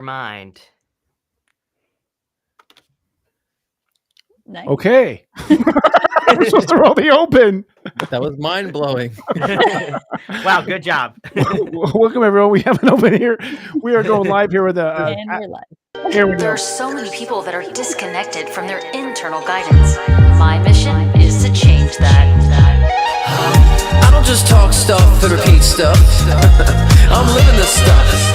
mind. Nice. Okay. We're supposed to roll the open. That was mind blowing. Wow, good job. Welcome, everyone. We have an open here. We are going live here with And we're live. Here we There go. are so many people that are disconnected from their internal guidance. My mission is to change that. I don't just talk stuff and repeat stuff. I'm living this stuff.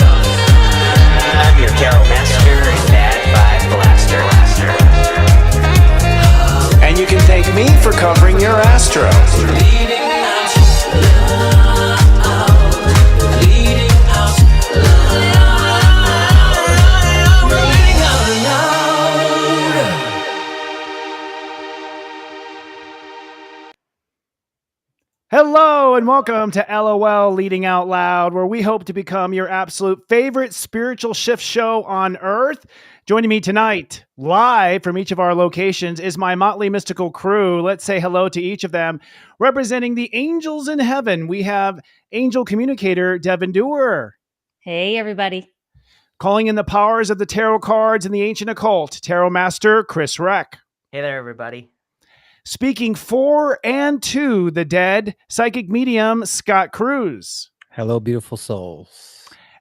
I'm your tarot master and bad vibe blaster. And you can thank me for covering your Astro. Leading out love. Leading out love. Leading out loud. Hello and welcome to LOL Leading Out Loud, where we hope to become your absolute favorite spiritual shift show on earth. Joining me tonight, live from each of our locations, is my Motley mystical crew. Let's say hello to each of them. Representing the angels in heaven, we have angel communicator Devin Dewar. Hey, everybody. Calling in the powers of the tarot cards and the ancient occult, tarot master Chris Reck. Hey there, everybody. Speaking for and to the dead, psychic medium Scott Cruz. Hello, beautiful souls.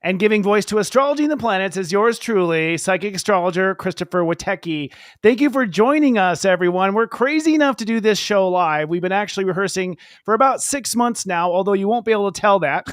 And giving voice to astrology and the planets is yours truly, psychic astrologer Christopher Witecki. Thank you for joining us, everyone. We're crazy enough to do this show live. We've been actually rehearsing for about 6 months now, although you won't be able to tell that.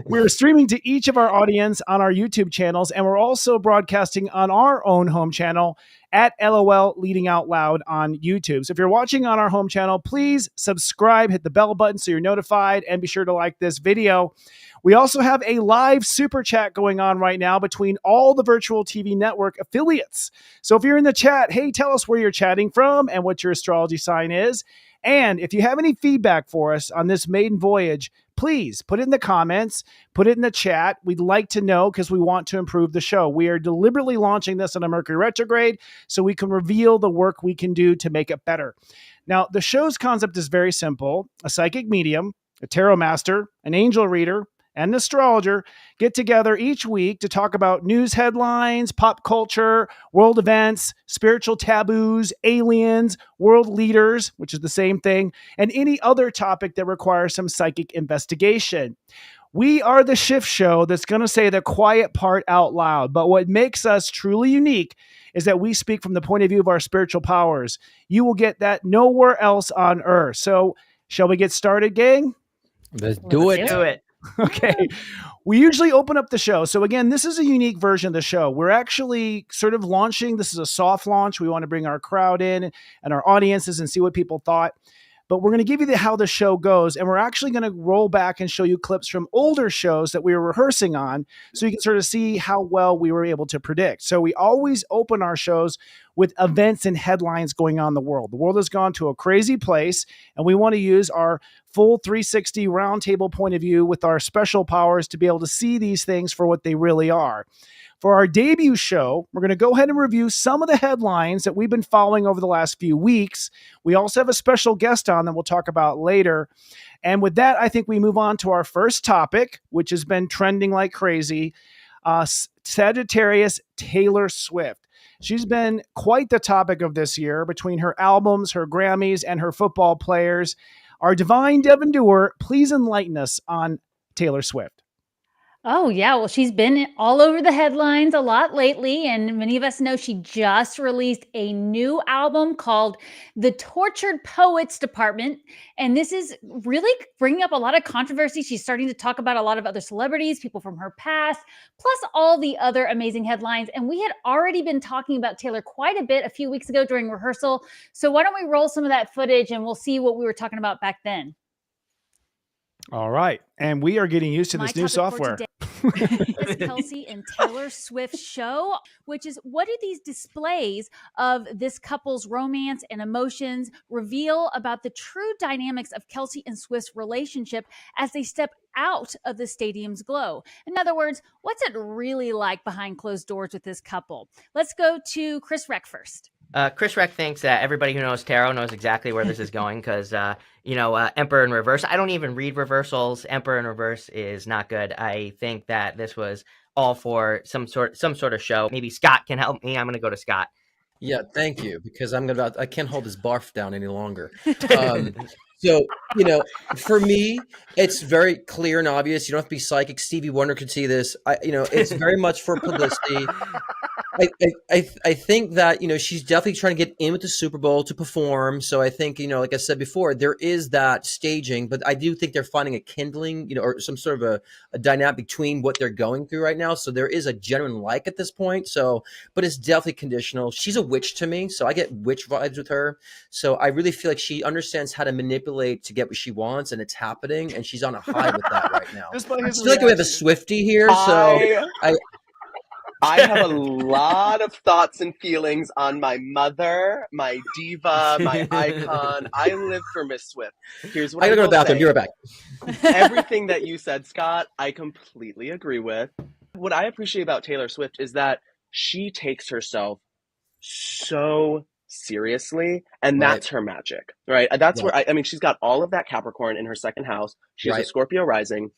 We're streaming to each of our audience on our YouTube channels, and we're also broadcasting on our own home channel at LOL Leading Out Loud on YouTube. So if you're watching on our home channel, please subscribe, hit the bell button so you're notified, and be sure to like this video. We also have a live super chat going on right now between all the virtual TV network affiliates. So if you're in the chat, hey, tell us where you're chatting from and what your astrology sign is. And if you have any feedback for us on this maiden voyage, please put it in the comments, put it in the chat. We'd like to know because we want to improve the show. We are deliberately launching this on a Mercury retrograde so we can reveal the work we can do to make it better. Now, the show's concept is very simple. A psychic medium, a tarot master, an angel reader, and an astrologer get together each week to talk about news headlines, pop culture, world events, spiritual taboos, aliens, world leaders, which is the same thing, and any other topic that requires some psychic investigation. We are the shift show that's going to say the quiet part out loud, but what makes us truly unique is that we speak from the point of view of our spiritual powers. You will get that nowhere else on earth. So shall we get started, gang? Let's do it. Do it. Okay. We usually open up the show. So again, this is a unique version of the show. We're actually sort of launching. This is a soft launch. We want to bring our crowd in and our audiences and see what people thought. But we're going to give you how the show goes. And we're actually going to roll back and show you clips from older shows that we were rehearsing on so you can sort of see how well we were able to predict. So we always open our shows with events and headlines going on in the world. The world has gone to a crazy place, and we want to use our full 360 roundtable point of view with our special powers to be able to see these things for what they really are. For our debut show, we're going to go ahead and review some of the headlines that we've been following over the last few weeks. We also have a special guest on that we'll talk about later. And with that, I think we move on to our first topic, which has been trending like crazy, Sagittarius Taylor Swift. She's been quite the topic of this year between her albums, her Grammys, and her football players. Our divine Devin Dewar, please enlighten us on Taylor Swift. Oh, yeah. Well, she's been all over the headlines a lot lately. And many of us know she just released a new album called The Tortured Poets Department. And this is really bringing up a lot of controversy. She's starting to talk about a lot of other celebrities, people from her past, plus all the other amazing headlines. And we had already been talking about Taylor quite a bit a few weeks ago during rehearsal. So why don't we roll some of that footage and we'll see what we were talking about back then. All right. And we are getting used to this new software. It's Kelsey and Taylor Swift's show, which is what do these displays of this couple's romance and emotions reveal about the true dynamics of Kelsey and Swift's relationship as they step out of the stadium's glow? In other words, what's it really like behind closed doors with this couple? Let's go to Chris Reck first. Chris Reck thinks that everybody who knows tarot knows exactly where this is going because, Emperor in reverse. I don't even read reversals. Emperor in reverse is not good. I think that this was all for some sort of show. Maybe Scott can help me. I'm going to go to Scott. Yeah, thank you, because I can't hold this barf down any longer. So, for me, it's very clear and obvious. You don't have to be psychic. Stevie Wonder could see this. It's very much for publicity. I think that, she's definitely trying to get in with the Super Bowl to perform. So I think, like I said before, there is that staging, but I do think they're finding a kindling, or some sort of a dynamic between what they're going through right now. So there is a genuine like at this point. So, but it's definitely conditional. She's a witch to me. So I get witch vibes with her. So I really feel like she understands how to manipulate to get what she wants, and it's happening. And she's on a high with that right now. I feel like we have a Swiftie here. So I have a lot of thoughts and feelings on my mother, my diva, my icon. I live for Miss Swift. Here's what I gotta go to the bathroom. Be right back. Everything that you said, Scott, I completely agree with. What I appreciate about Taylor Swift is that she takes herself so seriously, and that's her magic, right? That's where she's got all of that Capricorn in her second house. She has a Scorpio rising.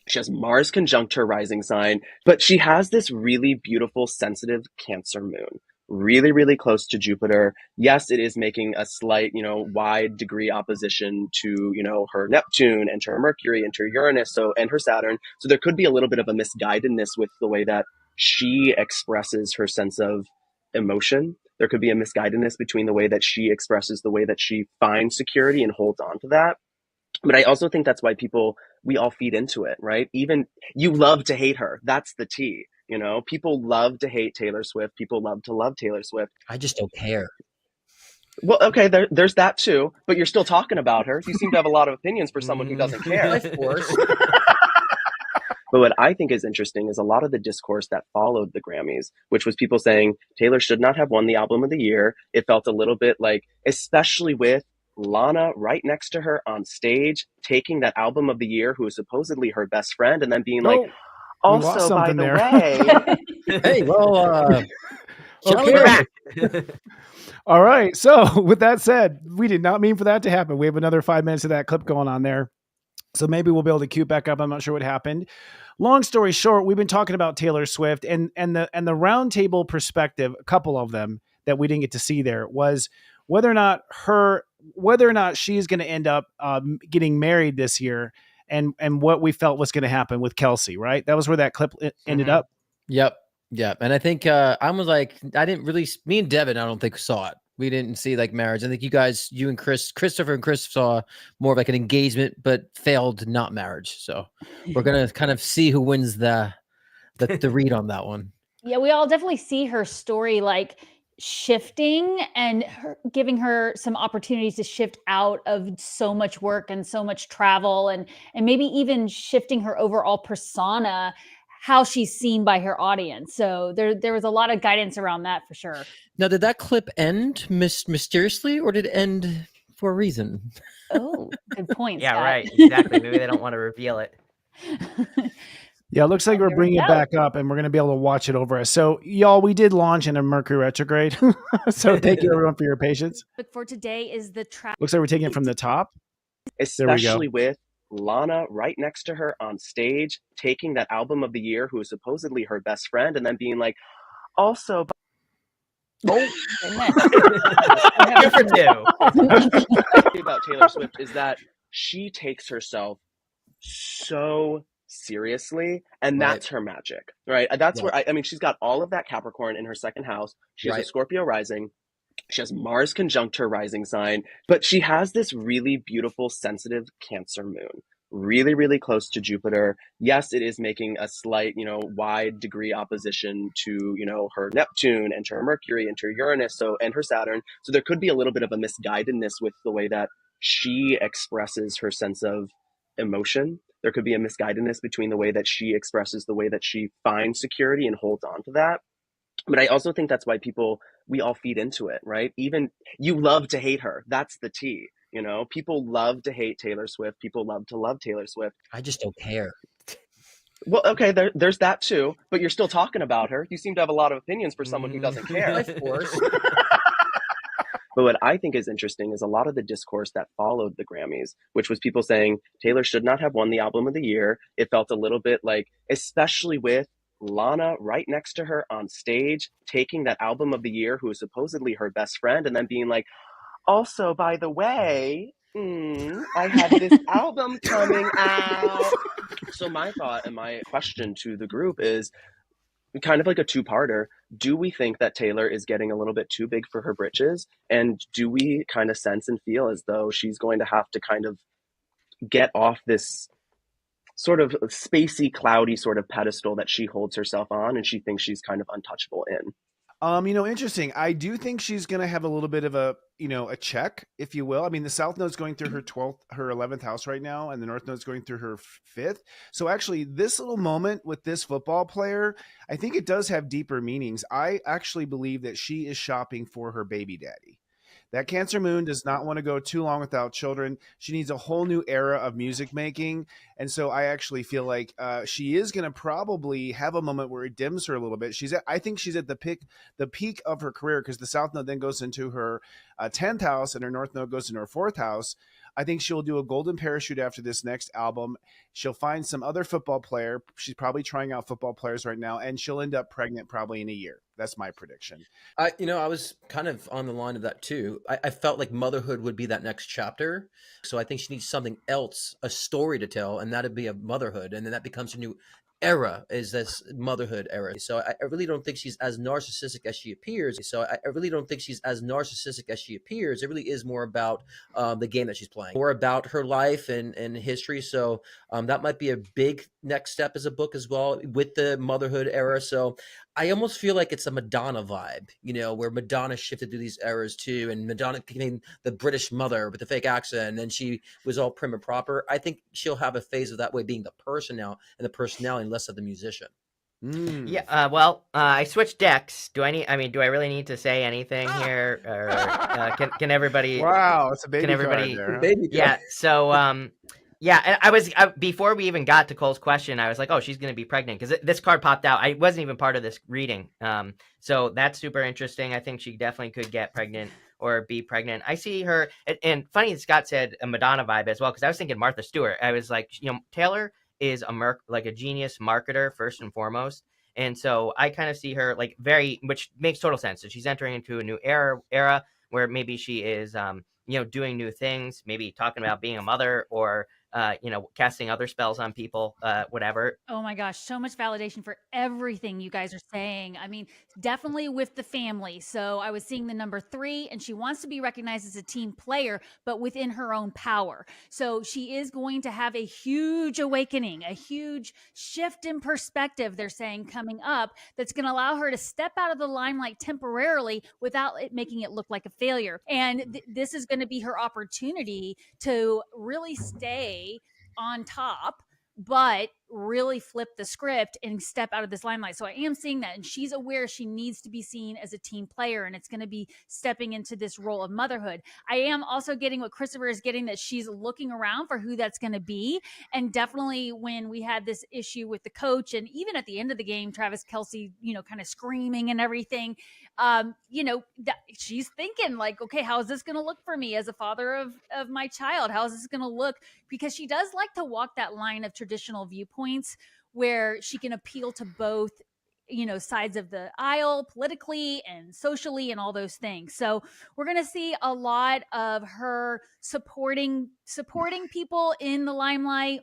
She has Mars conjunct her rising sign, but she has this really beautiful, sensitive Cancer moon, really, really close to Jupiter. Yes, it is making a slight, wide degree opposition to, her Neptune and to her Mercury and to her Uranus, and her Saturn. So there could be a little bit of a misguidedness with the way that she expresses her sense of emotion. There could be a misguidedness between the way that she expresses the way that she finds security and holds on to that. But I also think that's why we all feed into it, right? Even you love to hate her. That's the T. People love to hate Taylor Swift. People love to love Taylor Swift. I just don't care. Well, okay, there's that too. But you're still talking about her. You seem to have a lot of opinions for someone who doesn't care. Of course. But what I think is interesting is a lot of the discourse that followed the Grammys, which was people saying Taylor should not have won the album of the year. It felt a little bit like, especially with Lana right next to her on stage, taking that album of the year, who is supposedly her best friend, and then being like, also, by the way. Hey, well, okay. All right. So with that said, we did not mean for that to happen. We have another 5 minutes of that clip going on there. So maybe we'll be able to cue back up. I'm not sure what happened. Long story short, we've been talking about Taylor Swift, and the roundtable perspective, a couple of them that we didn't get to see there, was whether or not she's going to end up getting married this year, and what we felt was going to happen with Kelsey, right? That was where that clip ended up. Yep. And I think I was like, me and Devin, I don't think saw it. We didn't see like marriage. I think you and Christopher and Chris saw more of like an engagement, but failed not marriage. So we're going to kind of see who wins the read on that one. Yeah, we all definitely see her story like shifting and giving her some opportunities to shift out of so much work and so much travel, and maybe even shifting her overall persona, how she's seen by her audience. So there was a lot of guidance around that for sure. Now, did that clip end mysteriously, or did it end for a reason? Oh, good point. Yeah, Scott. right. Exactly. Maybe they don't want to reveal it. Yeah, it looks like we're bringing it back up, and we're going to be able to watch it over us. So, y'all, we did launch in a Mercury retrograde. So thank you, everyone, for your patience. But for today is the track. Looks like we're taking it from the top. Especially with Lana right next to her on stage, taking that album of the year, who is supposedly her best friend, and then being like, also... Good for two. About Taylor Swift is that she takes herself so seriously, and that's her magic, right? That's where she's got all of that Capricorn in her second house. She has a Scorpio rising. She has Mars conjunct her rising sign, but she has this really beautiful, sensitive Cancer moon, really, really close to Jupiter. Yes, it is making a slight, wide degree opposition to, her Neptune and to her Mercury and to her Uranus, and her Saturn. So there could be a little bit of a misguidedness with the way that she expresses her sense of emotion. There could be a misguidedness between the way that she expresses the way that she finds security and holds on to that. But I also think that's why we all feed into it, right? Even you love to hate her. That's the T. People love to hate Taylor Swift. People love to love Taylor Swift. I just don't care. Well, okay, there's that too. But you're still talking about her. You seem to have a lot of opinions for someone who doesn't care. Of course. But what I think is interesting is a lot of the discourse that followed the Grammys, which was people saying Taylor should not have won the album of the year. It felt a little bit like, especially with Lana right next to her on stage, taking that album of the year, who is supposedly her best friend, and then being like, also, by the way, I have this album coming out. So my thought and my question to the group is kind of like a two-parter. Do we think that Taylor is getting a little bit too big for her britches? And do we kind of sense and feel as though she's going to have to kind of get off this sort of spacey, cloudy sort of pedestal that she holds herself on and she thinks she's kind of untouchable in? Interesting. I do think she's going to have a little bit of a check, if you will. I mean, the South Node's going through her 11th house right now, and the North Node's going through her 5th. So actually, this little moment with this football player, I think it does have deeper meanings. I actually believe that she is shopping for her baby daddy. That Cancer moon does not want to go too long without children. She needs a whole new era of music making. And so I actually feel like she is going to probably have a moment where it dims her a little bit. I think she's at the peak of her career, because the South Node then goes into her 10th house and her North Node goes into her 4th house. I think she'll do a golden parachute after this next album. She'll find some other football player. She's probably trying out football players right now, and she'll end up pregnant probably in a year. That's my prediction. I was kind of on the line of that too. I felt like motherhood would be that next chapter. So I think she needs something else, a story to tell, and that'd be a motherhood. And then that becomes a new era, is this motherhood era. So I really don't think she's as narcissistic as she appears. It really is more about the game that she's playing, more about her life and history. So that might be a big next step as a book as well, with the motherhood era. So I almost feel like it's a Madonna vibe, where Madonna shifted through these eras too. And Madonna became the British mother with the fake accent, and then she was all prim and proper. I think she'll have a phase of that way, being the person now, and the personality, and less of the musician. Yeah. I switched decks. Do I really need to say anything here, or can everybody? Wow, it's a baby. Can everybody? Card there, huh? Baby Yeah. So yeah, and before we even got to Cole's question, I was like, oh, she's going to be pregnant, because this card popped out. I wasn't even part of this reading. So that's super interesting. I think she definitely could get pregnant or be pregnant. I see her, and funny that Scott said a Madonna vibe as well, because I was thinking Martha Stewart. I was like, Taylor is a genius marketer first and foremost. And so I kind of see her like which makes total sense. So she's entering into a new era where maybe she is, doing new things, maybe talking about being a mother, or casting other spells on people, whatever. Oh my gosh, so much validation for everything you guys are saying. I mean, definitely with the family. So I was seeing the number 3, and she wants to be recognized as a team player, but within her own power. So she is going to have a huge awakening, a huge shift in perspective, they're saying, coming up, that's going to allow her to step out of the limelight temporarily without it making it look like a failure. And this is going to be her opportunity to really stay on top, but really flip the script and step out of this limelight. So I am seeing that, and she's aware she needs to be seen as a team player, and it's going to be stepping into this role of motherhood. I am also getting what Christopher is getting, that she's looking around for who that's going to be. And definitely when we had this issue with the coach, and even at the end of the game, Travis Kelce, kind of screaming and everything, that she's thinking like, okay, how is this going to look for me as a father of my child? How is this going to look? Because she does like to walk that line of traditional viewpoints where she can appeal to both, sides of the aisle, politically and socially, and all those things. So we're going to see a lot of her supporting people in the limelight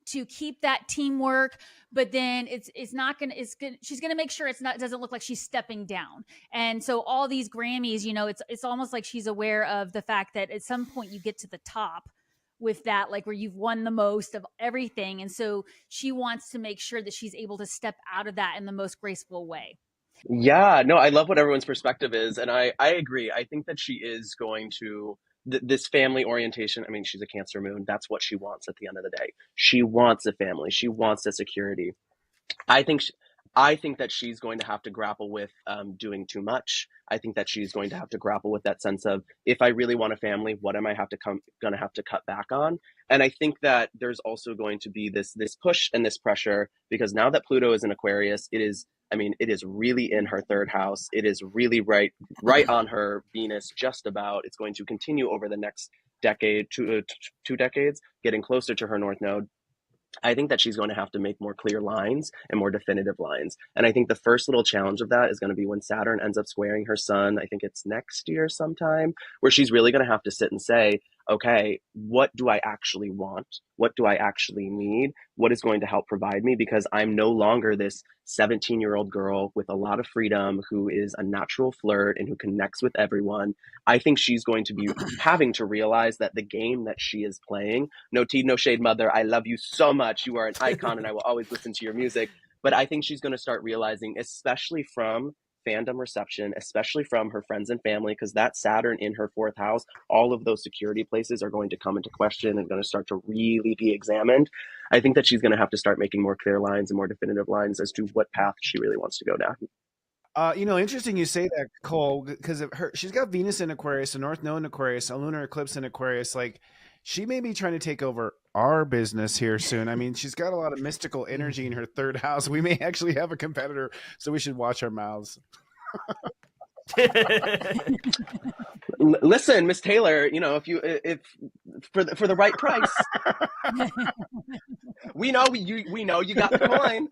to keep that teamwork, but then she's going to make sure it doesn't look like she's stepping down. And so all these Grammys, it's almost like she's aware of the fact that at some point you get to the top with that, like where you've won the most of everything. And so she wants to make sure that she's able to step out of that in the most graceful way. Yeah, no, I love what everyone's perspective is. And I agree. I think that she is going to, this family orientation. I mean, she's a Cancer moon. That's what she wants at the end of the day. She wants a family. She wants a security. I think that she's going to have to grapple with doing too much. I think that she's going to have to grapple with that sense of, if I really want a family, what am I going to have to cut back on? And I think that there's also going to be this push and this pressure, because now that Pluto is in Aquarius, it is really in her 3rd house. It is really right on her Venus, just about. It's going to continue over the next decade, two decades, getting closer to her North Node. I think that she's going to have to make more clear lines and more definitive lines. And I think the first little challenge of that is going to be when Saturn ends up squaring her sun. I think it's next year sometime, where she's really going to have to sit and say, okay, what do I actually want? What do I actually need? What is going to help provide me? Because I'm no longer this 17-year-old girl with a lot of freedom who is a natural flirt and who connects with everyone. I think she's going to be having to realize that the game that she is playing, no tea, no shade, mother, I love you so much. You are an icon and I will always listen to your music. But I think she's going to start realizing, especially from fandom reception, especially from her friends and family, because that Saturn in her fourth house, all of those security places are going to come into question and going to start to really be examined. I think that she's going to have to start making more clear lines and more definitive lines as to what path she really wants to go down. Interesting you say that, Cole, because she's got Venus in Aquarius, a North Node in Aquarius, a lunar eclipse in Aquarius. Like, she may be trying to take over our business here soon. I mean, she's got a lot of mystical energy in her third house. We may actually have a competitor, so we should watch our mouths. Listen, Miss Taylor, if for the right price, we know you got the coin.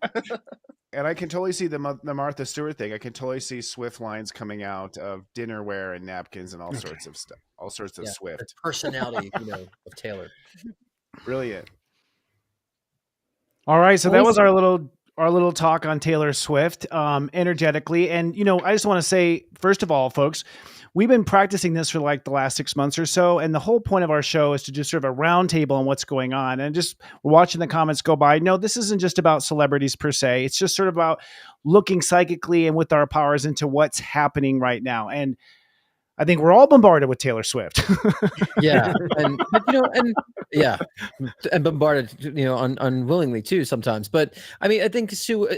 And I can totally see the Martha Stewart thing. I can totally see Swift lines coming out of dinnerware and napkins and all sorts of stuff, all sorts of Swift. The personality, of Taylor. Brilliant. All right, so that was our little talk on Taylor Swift, energetically. And, I just want to say, first of all, folks, we've been practicing this for like the last 6 months or so. And the whole point of our show is to just sort of a round table on what's going on. And just we're watching the comments go by. No, this isn't just about celebrities per se. It's just sort of about looking psychically and with our powers into what's happening right now. And I think we're all bombarded with Taylor Swift. Yeah. And bombarded, unwillingly too sometimes. But I mean, I think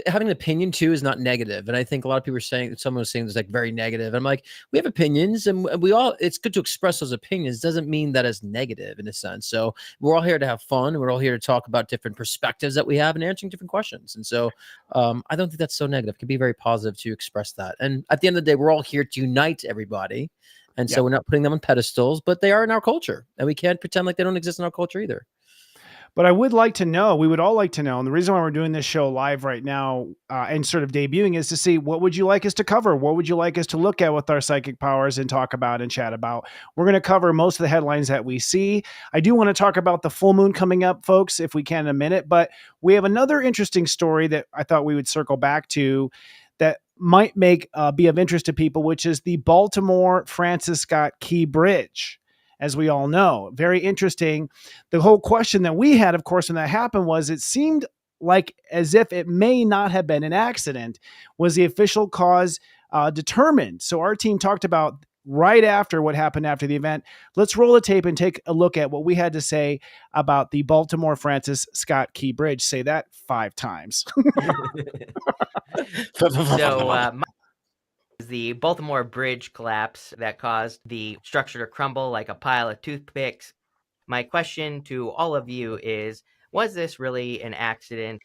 having an opinion too is not negative. And I think a lot of people are saying, someone was saying it's like very negative. I'm like, we have opinions and it's good to express those opinions. Doesn't mean that it's negative in a sense. So we're all here to have fun. We're all here to talk about different perspectives that we have and answering different questions. And so I don't think that's so negative. It can be very positive to express that. And at the end of the day, we're all here to unite everybody. And so we're not putting them on pedestals, but they are in our culture. And we can't pretend like they don't exist in our culture either. But I would like to know, we would all like to know, and the reason why we're doing this show live right now and sort of debuting is to see what would you like us to cover? What would you like us to look at with our psychic powers and talk about and chat about? We're going to cover most of the headlines that we see. I do want to talk about the full moon coming up, folks, if we can in a minute. But we have another interesting story that I thought we would circle back to that might be of interest to people, which is the Baltimore Francis Scott Key Bridge. As we all know, very interesting. The whole question that we had, of course, when that happened was it seemed like as if it may not have been an accident. Was the official cause determined? So our team talked about right after what happened after the event. Let's roll the tape and take a look at what we had to say about the Baltimore Francis Scott Key Bridge. Say that 5 times. So the Baltimore Bridge collapse that caused the structure to crumble like a pile of toothpicks. My question to all of you is, was this really an accident?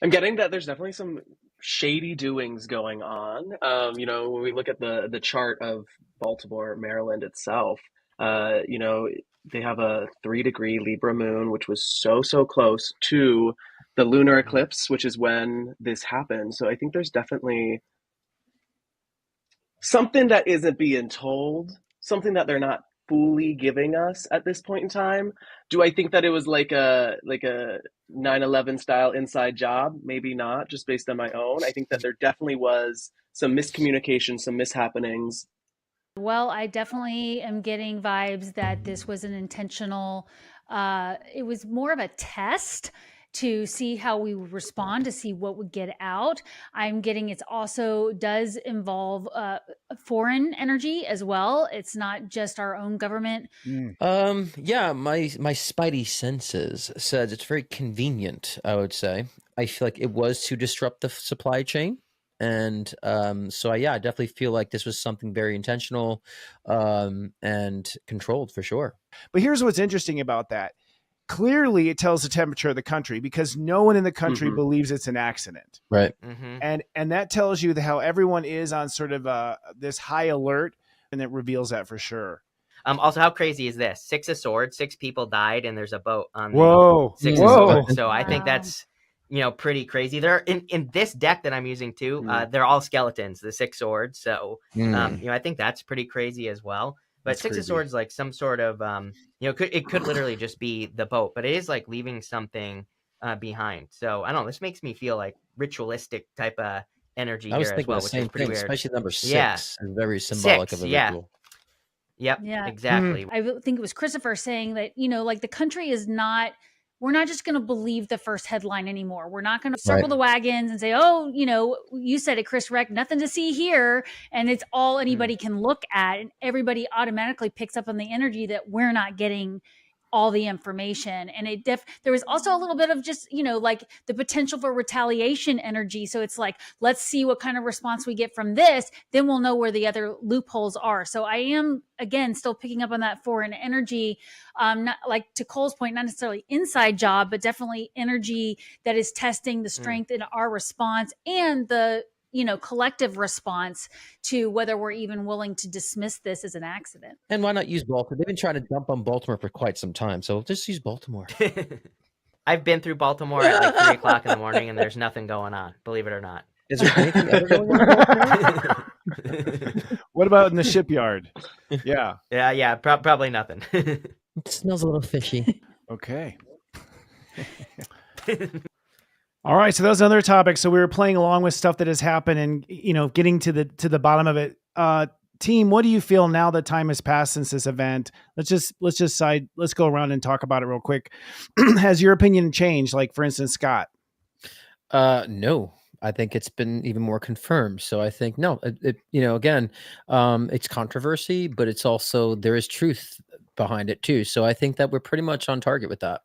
I'm getting that there's definitely some shady doings going on. When we look at the chart of Baltimore, Maryland itself, they have a 3-degree Libra moon, which was so close to the lunar eclipse, which is when this happened. So I think there's definitely something that isn't being told, something that they're not fully giving us at this point in time. Do I think that it was like a 9/11 style inside job? Maybe not, just based on my own. I think that there definitely was some miscommunication, some mishappenings. Well, I definitely am getting vibes that this was an intentional, it was more of a test to see how we would respond, to see what would get out. I'm getting it also does involve foreign energy as well. It's not just our own government. Yeah, my spidey senses says it's very convenient, I would say. I feel like it was to disrupt the supply chain. And so I definitely feel like this was something very intentional and controlled for sure. But here's what's interesting about that. Clearly, it tells the temperature of the country because no one in the country believes it's an accident. Right. And that tells you how everyone is on sort of this high alert, and it reveals that for sure. Also, how crazy is this? 6 of Swords, 6 people died, and there's a boat on the Whoa. 6 Whoa. of Swords. So I think Wow. that's, pretty crazy. They're in this deck that I'm using too. They're all skeletons, the 6 Swords. So I think that's pretty crazy as well. But That's 6 crazy. of Swords, like some sort of it could literally just be the boat, but it is like leaving something behind. So I don't know. This makes me feel like ritualistic type of energy I was here as thinking well, the which same is pretty thing, weird. especially number 6 Yeah. is very symbolic 6, of a yeah. ritual. Yep. Yeah. Exactly. I think it was Christopher saying that, like the country is not, we're not just going to believe the first headline anymore. We're not going to circle Right. the wagons and say, oh, you said it, Chris Reck, nothing to see here. And it's all anybody can look at. And everybody automatically picks up on the energy that we're not getting all the information. And there was also a little bit of just, like the potential for retaliation energy. So it's like, let's see what kind of response we get from this. Then we'll know where the other loopholes are. So I am, again, still picking up on that foreign energy. Not like to Cole's point, not necessarily inside job, but definitely energy that is testing the strength in our response and the collective response to whether we're even willing to dismiss this as an accident. And why not use Baltimore? They've been trying to dump on Baltimore for quite some time, so just use Baltimore. I've been through Baltimore at like 3 o'clock in the morning, and there's nothing going on. Believe it or not. Is there anything ever going on in Baltimore? What about in the shipyard? Yeah. Yeah. Probably nothing. It smells a little fishy. Okay. All right, so those other topics. So we were playing along with stuff that has happened, and getting to the bottom of it. Team, what do you feel now that time has passed since this event? Let's go around and talk about it real quick. Has your opinion changed? Like, for instance, Scott. No, I think it's been even more confirmed. So I think no, again, it's controversy, but it's also there is truth behind it too. So I think that we're pretty much on target with that.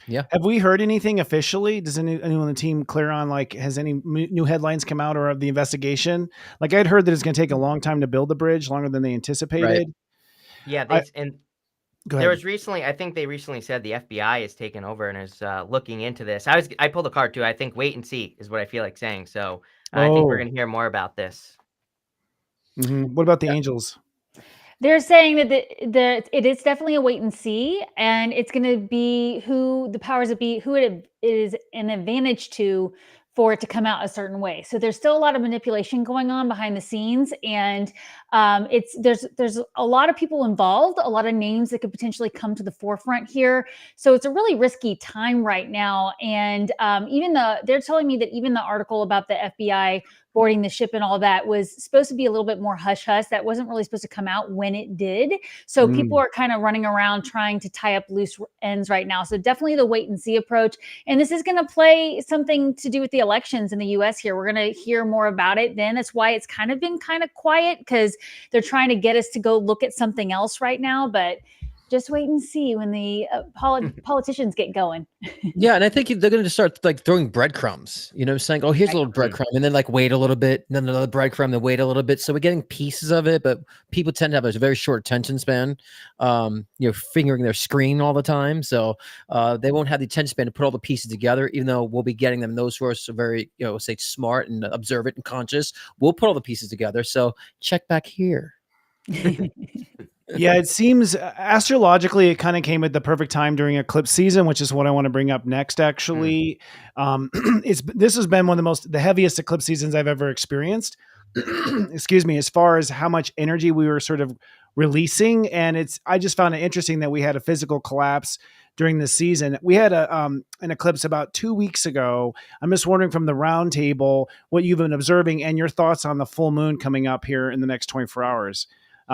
Yeah. Have we heard anything officially? Does anyone on the team clear on, like, has any new headlines come out or of the investigation? Like, I'd heard that it's going to take a long time to build the bridge, longer than they anticipated. Right. Yeah. Go There ahead. was recently, I think they recently said the FBI has taken over and is looking into this. I pulled a card too. I think wait and see is what I feel like saying. So I think we're going to hear more about this. Mm-hmm. What about the Angels? They're saying that it is definitely a wait and see, and it's going to be who the powers that be, who it is an advantage to for it to come out a certain way. So there's still a lot of manipulation going on behind the scenes, and there's a lot of people involved, a lot of names that could potentially come to the forefront here. So it's a really risky time right now, and they're telling me that even the article about the FBI boarding the ship and all that was supposed to be a little bit more hush hush. That wasn't really supposed to come out when it did. So people are kind of running around trying to tie up loose ends right now. So definitely the wait and see approach. And this is going to play something to do with the elections in the US here. We're going to hear more about it then. That's why it's kind of been kind of quiet, because they're trying to get us to go look at something else right now. But just wait and see when the politicians get going. Yeah, and I think they're going to start like throwing breadcrumbs, saying, oh, here's a little breadcrumb, and then like wait a little bit, and then another breadcrumb, then wait a little bit. So we're getting pieces of it, but people tend to have a very short attention span, fingering their screen all the time. So they won't have the attention span to put all the pieces together, even though we'll be getting them. Those who are so very, say smart and observant and conscious, we'll put all the pieces together. So check back here. Yeah, it seems astrologically it kind of came at the perfect time during eclipse season, which is what I want to bring up next. Actually, this has been one of the heaviest eclipse seasons I've ever experienced. Excuse me, as far as how much energy we were sort of releasing, and I just found it interesting that we had a physical collapse during the season. We had an eclipse about 2 weeks ago. I'm just wondering from the round table what you've been observing and your thoughts on the full moon coming up here in the next 24 hours.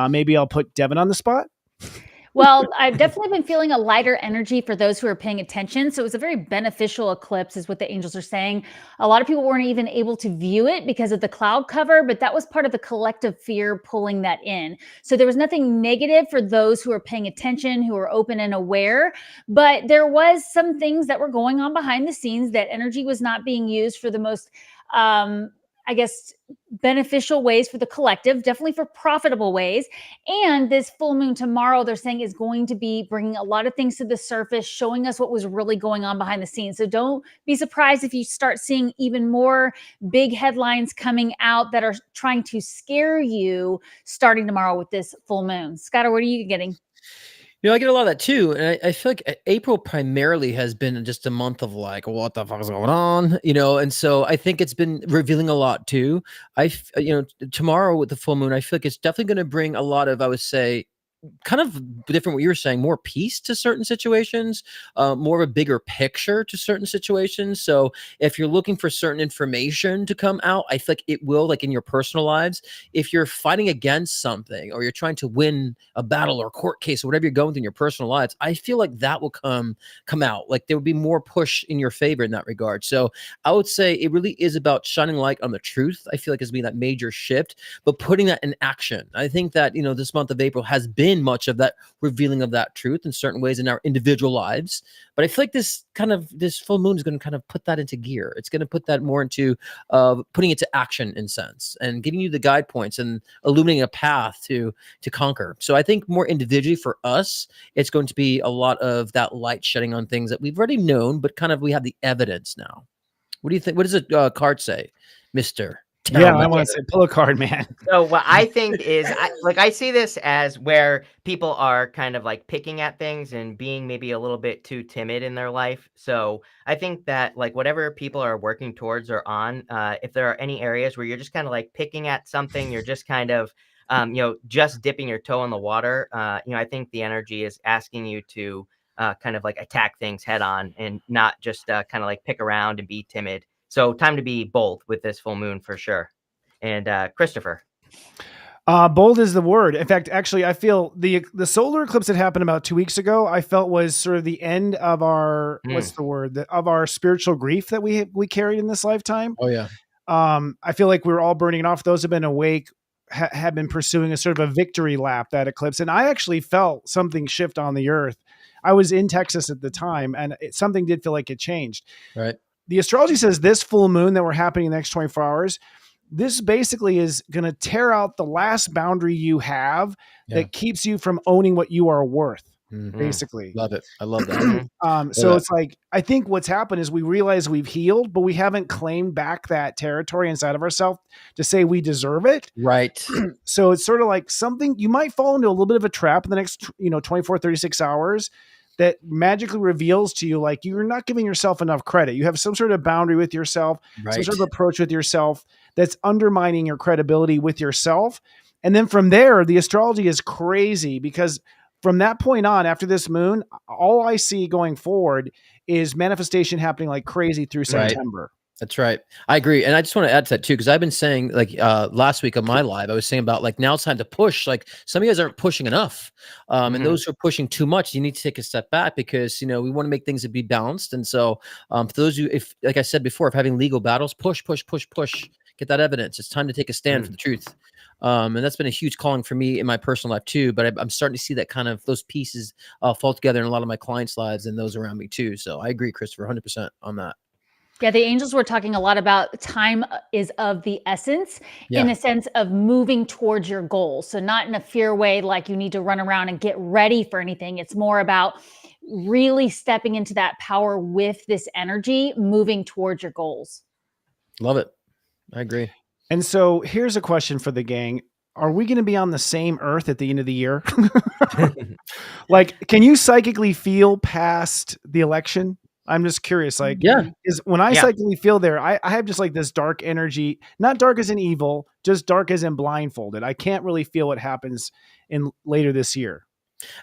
Maybe I'll put Devin on the spot. Well, I've definitely been feeling a lighter energy for those who are paying attention. So it was a very beneficial eclipse is what the angels are saying. A lot of people weren't even able to view it because of the cloud cover, but that was part of the collective fear pulling that in. So there was nothing negative for those who are paying attention, who are open and aware, but there was some things that were going on behind the scenes. That energy was not being used for the most I guess, beneficial ways for the collective, definitely for profitable ways. And this full moon tomorrow, they're saying, is going to be bringing a lot of things to the surface, showing us what was really going on behind the scenes. So don't be surprised if you start seeing even more big headlines coming out that are trying to scare you starting tomorrow with this full moon. Scott, what are you getting? You know, I get a lot of that too. And I feel like April primarily has been just a month of like, what the fuck is going on? You know, and so I think it's been revealing a lot too. Tomorrow with the full moon, I feel like it's definitely going to bring a lot of, I would say, kind of different what you were saying, more peace to certain situations, more of a bigger picture to certain situations. So if you're looking for certain information to come out, I feel like it will, like in your personal lives. If you're fighting against something or you're trying to win a battle or court case or whatever you're going through in your personal lives, I feel like that will come out. Like there would be more push in your favor in that regard. So I would say it really is about shining light on the truth. I feel like it's been that major shift, but putting that in action. I think that, this month of April has been much of that revealing of that truth in certain ways in our individual lives. But I feel like this full moon is going to kind of put that into gear. It's going to put that more into putting it to action in sense and giving you the guide points and illuminating a path to conquer. So I think more individually for us, it's going to be a lot of that light shedding on things that we've already known, but kind of we have the evidence now. What do you think? What does a card say, Mr.? I want to say pull a card, man. So what I think is, I see this as where people are kind of like picking at things and being maybe a little bit too timid in their life. So I think that like whatever people are working towards or on, if there are any areas where you're just kind of like picking at something, you're just kind of, just dipping your toe in the water. I think the energy is asking you to kind of like attack things head on and not just kind of like pick around and be timid. So time to be bold with this full moon for sure. And Christopher. Bold is the word. In fact, actually, I feel the solar eclipse that happened about 2 weeks ago, I felt was sort of the end of our, of our spiritual grief that we carried in this lifetime. Oh yeah. I feel like we're all burning it off. Those who've been awake have been pursuing a sort of a victory lap, that eclipse. And I actually felt something shift on the earth. I was in Texas at the time and something did feel like it changed. Right. The astrology says this full moon that we're happening in the next 24 hours, this basically is going to tear out the last boundary you have that keeps you from owning what you are worth. Basically. Love it. I love that. So it's like, I think what's happened is we realize we've healed, but we haven't claimed back that territory inside of ourselves to say we deserve it. Right. So it's sort of like something you might fall into a little bit of a trap in the next, 24, 36 hours that magically reveals to you, like, you're not giving yourself enough credit. You have some sort of boundary with yourself, some sort of approach with yourself that's undermining your credibility with yourself. And then from there, the astrology is crazy because from that point on, after this moon, all I see going forward is manifestation happening like crazy through September. That's right. I agree. And I just want to add to that too, because I've been saying like last week on my live, I was saying about like now it's time to push. Like some of you guys aren't pushing enough. And those who are pushing too much, you need to take a step back because, we want to make things to be balanced. And so for those of you, if like I said before, if having legal battles, push, get that evidence. It's time to take a stand for the truth. And that's been a huge calling for me in my personal life too. But I'm starting to see that kind of those pieces fall together in a lot of my clients' lives and those around me too. So I agree, Christopher, 100% on that. Yeah, the angels were talking a lot about time is of the essence in a sense of moving towards your goals. So not in a fear way, like you need to run around and get ready for anything. It's more about really stepping into that power with this energy, moving towards your goals. Love it. I agree. And so here's a question for the gang. Are we going to be on the same earth at the end of the year? Like, can you psychically feel past the election? I'm just curious. Like, is when I psychically feel there, I have just like this dark energy, not dark as in evil, just dark as in blindfolded. I can't really feel what happens in later this year.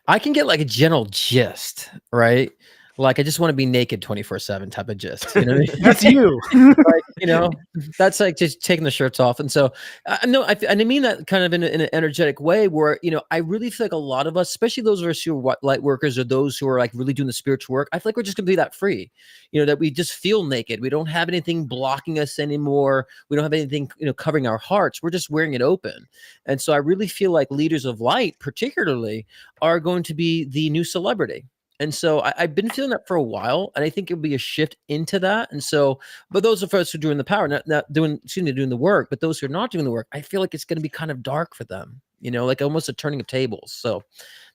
I can get like a general gist, right? Like I just want to be naked 24/7 type of gist. You know what I mean? That's you. Like, that's like just taking the shirts off. And so no, I mean that kind of in an energetic way where, I really feel like a lot of us, especially those of us who are light workers or those who are like really doing the spiritual work, I feel like we're just going to be that free, that we just feel naked. We don't have anything blocking us anymore. We don't have anything, covering our hearts. We're just wearing it open. And so I really feel like leaders of light particularly are going to be the new celebrity. And so I've been feeling that for a while, and I think it'll be a shift into that. And so, but those of us who are doing the power, not doing, doing the work, but those who are not doing the work, I feel like it's going to be kind of dark for them, like almost a turning of tables. So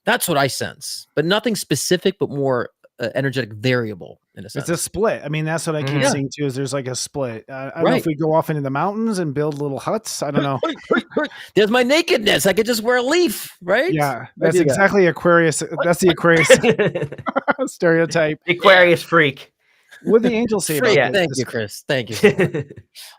that's what I sense, but nothing specific, but more energetic variable in a sense. It's a split. I mean, that's what I keep seeing too, is there's like a split. I don't know if we go off into the mountains and build little huts. I don't know. There's my nakedness. I could just wear a leaf, right? Yeah, that's exactly Aquarius. That's the Aquarius stereotype. Aquarius freak. What the angels say about this? Thank you, Chris. Thank you.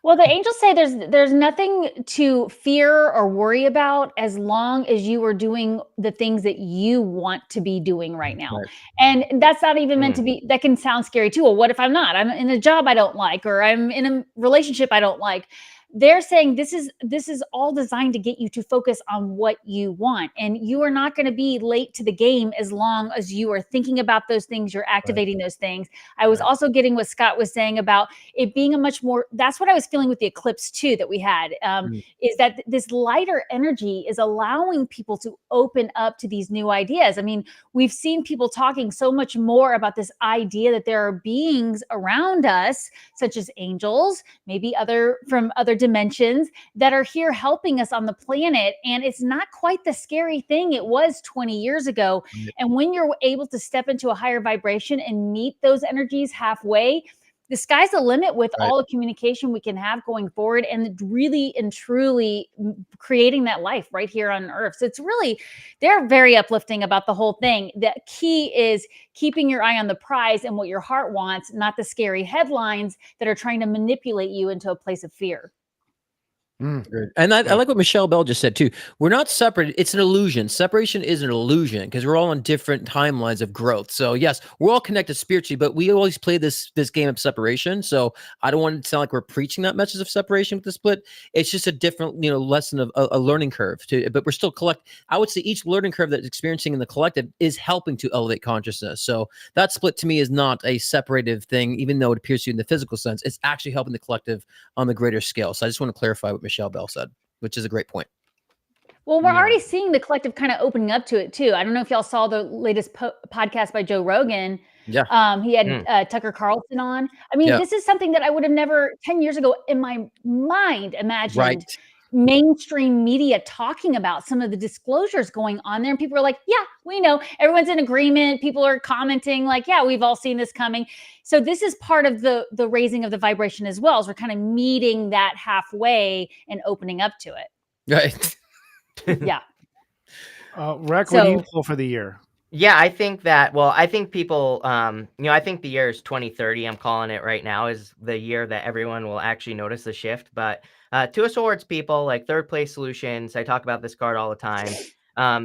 Well, the angels say there's nothing to fear or worry about as long as you are doing the things that you want to be doing right now. Right. And that's not even meant to be, that can sound scary too. Well, what if I'm not? I'm in a job I don't like, or I'm in a relationship I don't like. They're saying this is all designed to get you to focus on what you want. And you are not going to be late to the game as long as you are thinking about those things, you're activating those things. I was also getting what Scott was saying about it being a much more, that's what I was feeling with the eclipse too, that we had, is that this lighter energy is allowing people to open up to these new ideas. I mean, we've seen people talking so much more about this idea that there are beings around us, such as angels, maybe from other dimensions that are here helping us on the planet. And it's not quite the scary thing it was 20 years ago. And when you're able to step into a higher vibration and meet those energies halfway, the sky's the limit with all the communication we can have going forward, and really and truly creating that life right here on Earth. So it's really, they're very uplifting about the whole thing. The key is keeping your eye on the prize and what your heart wants, not the scary headlines that are trying to manipulate you into a place of fear. And I like what Michelle Bell just said too. We're not separate. It's an illusion. Separation is an illusion because we're all on different timelines of growth. So yes, we're all connected spiritually, but we always play this game of separation. So I don't want it to sound like we're preaching that message of separation with the split. It's just a different, lesson of a learning curve too. But we're still I would say each learning curve that's experiencing in the collective is helping to elevate consciousness. So that split to me is not a separative thing, even though it appears to you in the physical sense. It's actually helping the collective on the greater scale. So I just want to clarify what Michelle Bell said, which is a great point. Well, we're already seeing the collective kind of opening up to it too. I don't know if y'all saw the latest podcast by Joe Rogan. Yeah. He had Tucker Carlson on. I mean, this is something that I would have never 10 years ago in my mind imagined mainstream media talking about some of the disclosures going on there. And people are like, yeah, we know, everyone's in agreement. People are commenting like, yeah, we've all seen this coming. So this is part of the raising of the vibration as well. So we're kind of meeting that halfway and opening up to it. Right. Yeah. Rec, what do you pull for the year? Yeah, I think that, I think people, I think the year is 2030. I'm calling it right now is the year that everyone will actually notice the shift. But Two of Swords people, like third place solutions, I talk about this card all the time.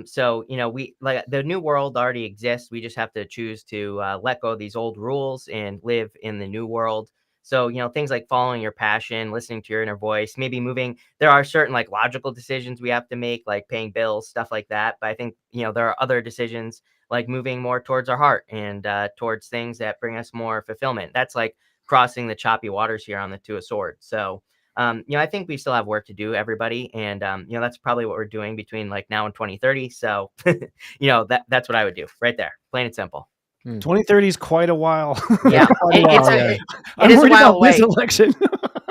So, we like the new world already exists. We just have to choose to let go of these old rules and live in the new world. So, things like following your passion, listening to your inner voice, maybe moving. There are certain like logical decisions we have to make, like paying bills, stuff like that. But I think, there are other decisions like moving more towards our heart and towards things that bring us more fulfillment. That's like crossing the choppy waters here on the Two of Swords. So, I think we still have work to do, everybody. And, that's probably what we're doing between like now and 2030. So, that's what I would do right there. Plain and simple. 2030 is quite a while. Yeah. I'm worried about this election.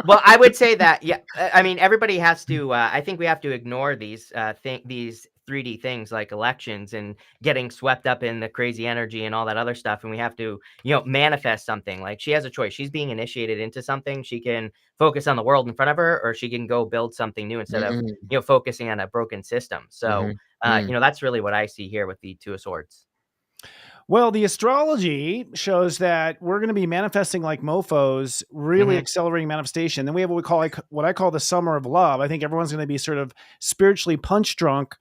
Well, I would say that, I mean, everybody has to, I think we have to ignore these 3D things like elections and getting swept up in the crazy energy and all that other stuff. And we have to, manifest something. Like she has a choice. She's being initiated into something. She can focus on the world in front of her, or she can go build something new instead of, focusing on a broken system. So, that's really what I see here with the Two of Swords. Well, the astrology shows that we're going to be manifesting like mofos, really accelerating manifestation. Then we have what I call the summer of love. I think everyone's going to be sort of spiritually punch drunk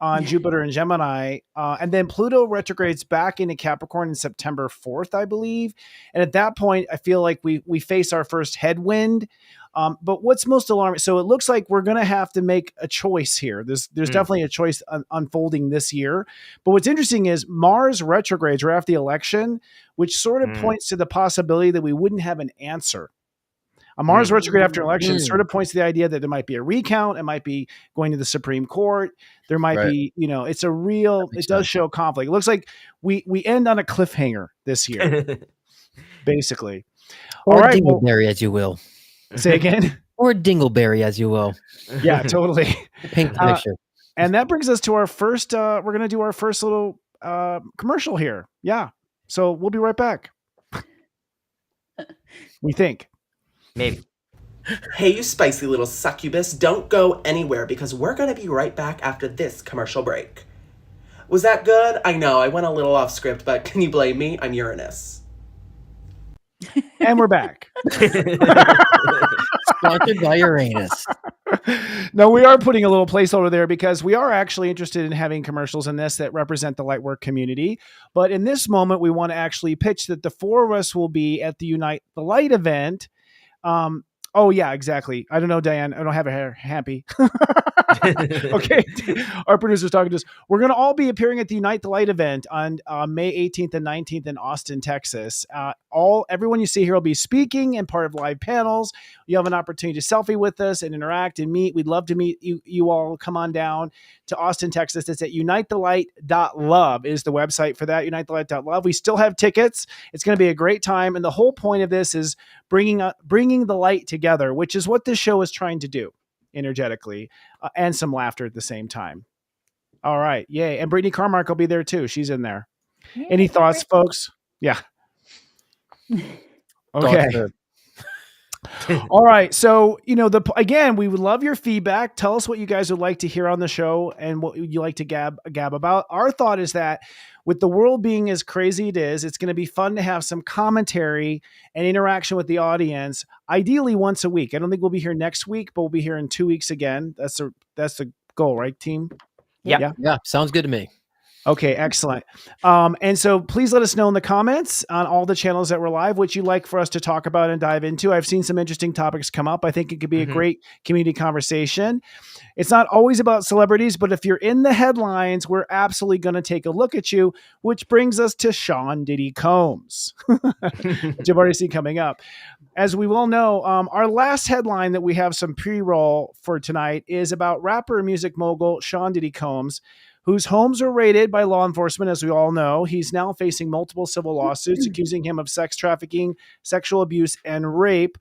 on Jupiter and Gemini. And then Pluto retrogrades back into Capricorn in September 4th, I believe. And at that point, I feel like we face our first headwind. But what's most alarming? So it looks like we're going to have to make a choice here. There's definitely a choice unfolding this year. But what's interesting is Mars retrogrades right after the election, which sort of points to the possibility that we wouldn't have an answer A Mars retrograde after an election sort of points to the idea that there might be a recount. It might be going to the Supreme Court. There might be, it's a real, it does show conflict. It looks like we end on a cliffhanger this year, basically. Or all right, dingleberry, as you will. Say again? Or dingleberry, as you will. Yeah, totally. Paint the picture. And that brings us to our first, we're going to do our first little commercial here. Yeah. So we'll be right back. We think. Maybe. Hey, you spicy little succubus, don't go anywhere because we're going to be right back after this commercial break. Was that good? I know, I went a little off script, but can you blame me? I'm Uranus. And we're back. Sponsored by Uranus. No, we are putting a little placeholder there because we are actually interested in having commercials in this that represent the Lightwork community. But in this moment, we want to actually pitch that the four of us will be at the Unite the Light event. Oh, yeah, exactly. I don't know, Diane. I don't have her happy. Okay. Our producer's talking to us. We're going to all be appearing at the Unite the Light event on May 18th and 19th in Austin, Texas. Everyone you see here will be speaking and part of live panels. You have an opportunity to selfie with us and interact and meet. We'd love to meet you all. Come on down to Austin, Texas. It's at unitethelight.love is the website for that, unitethelight.love. We still have tickets. It's going to be a great time. And the whole point of this is bringing the light together, which is what this show is trying to do energetically, and some laughter at the same time. All right. Yay. And Brittany Carmark will be there too. She's in there. Yay. Any thoughts, folks? Yeah. Okay. All right. So, again, we would love your feedback. Tell us what you guys would like to hear on the show and what you like to gab about. Our thought is that with the world being as crazy it is, it's going to be fun to have some commentary and interaction with the audience, ideally once a week. I don't think we'll be here next week, but we'll be here in 2 weeks again. That's the goal, right, team? Yeah. Sounds good to me. Okay, excellent. And so please let us know in the comments on all the channels that we're live, what you'd like for us to talk about and dive into. I've seen some interesting topics come up. I think it could be a great community conversation. It's not always about celebrities, but if you're in the headlines, we're absolutely going to take a look at you, which brings us to Sean Diddy Combs, which I've already seen coming up. As we well know, our last headline that we have some pre-roll for tonight is about rapper and music mogul Sean Diddy Combs, whose homes are raided by law enforcement, as we all know. He's now facing multiple civil lawsuits accusing him of sex trafficking, sexual abuse, and rape.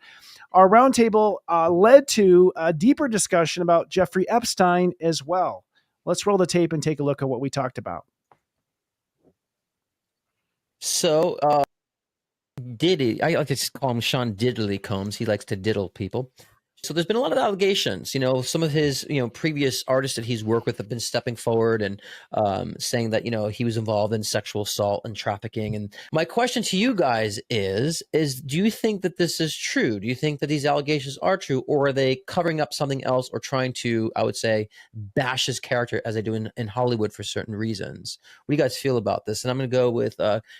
Our roundtable led to a deeper discussion about Jeffrey Epstein as well. Let's roll the tape and take a look at what we talked about. So, Diddy, I like to just call him Sean Diddley Combs. He likes to diddle people. So there's been a lot of allegations, some of his, previous artists that he's worked with have been stepping forward and saying that, he was involved in sexual assault and trafficking. And my question to you guys is do you think that this is true? Do you think that these allegations are true, or are they covering up something else or trying to, I would say, bash his character as they do in Hollywood for certain reasons? What do you guys feel about this? And I'm going to go with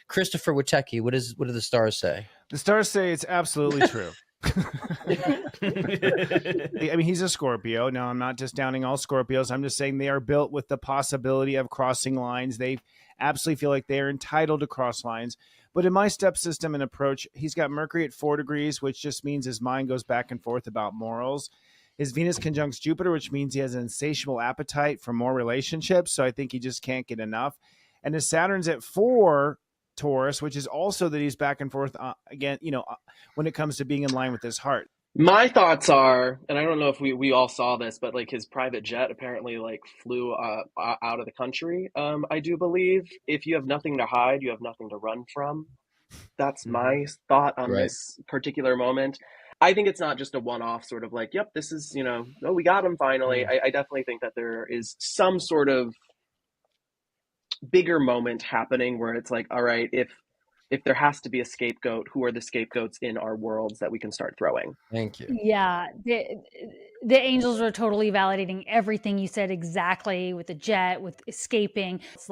Christopher Witecki. What do the stars say? The stars say it's absolutely true. I mean, he's a Scorpio. No, I'm not just downing all Scorpios. I'm just saying they are built with the possibility of crossing lines. They absolutely feel like they are entitled to cross lines. But in my step system and approach, he's got Mercury at 4 degrees, which just means his mind goes back and forth about morals. His Venus conjuncts Jupiter, which means he has an insatiable appetite for more relationships. So I think he just can't get enough. And his Saturn's at 4 Taurus, which is also that he's back and forth again, when it comes to being in line with his heart. My thoughts are, and I don't know if we all saw this, but like his private jet apparently flew out of the country. I do believe if you have nothing to hide, you have nothing to run from. That's my thought on this particular moment. I think it's not just a one-off sort of yep, this is, we got him finally. I definitely think that there is some sort of bigger moment happening where it's all right, if there has to be a scapegoat, who are the scapegoats in our worlds that we can start throwing? Thank you. Yeah, the angels are totally validating everything you said exactly with the jet, with escaping. It's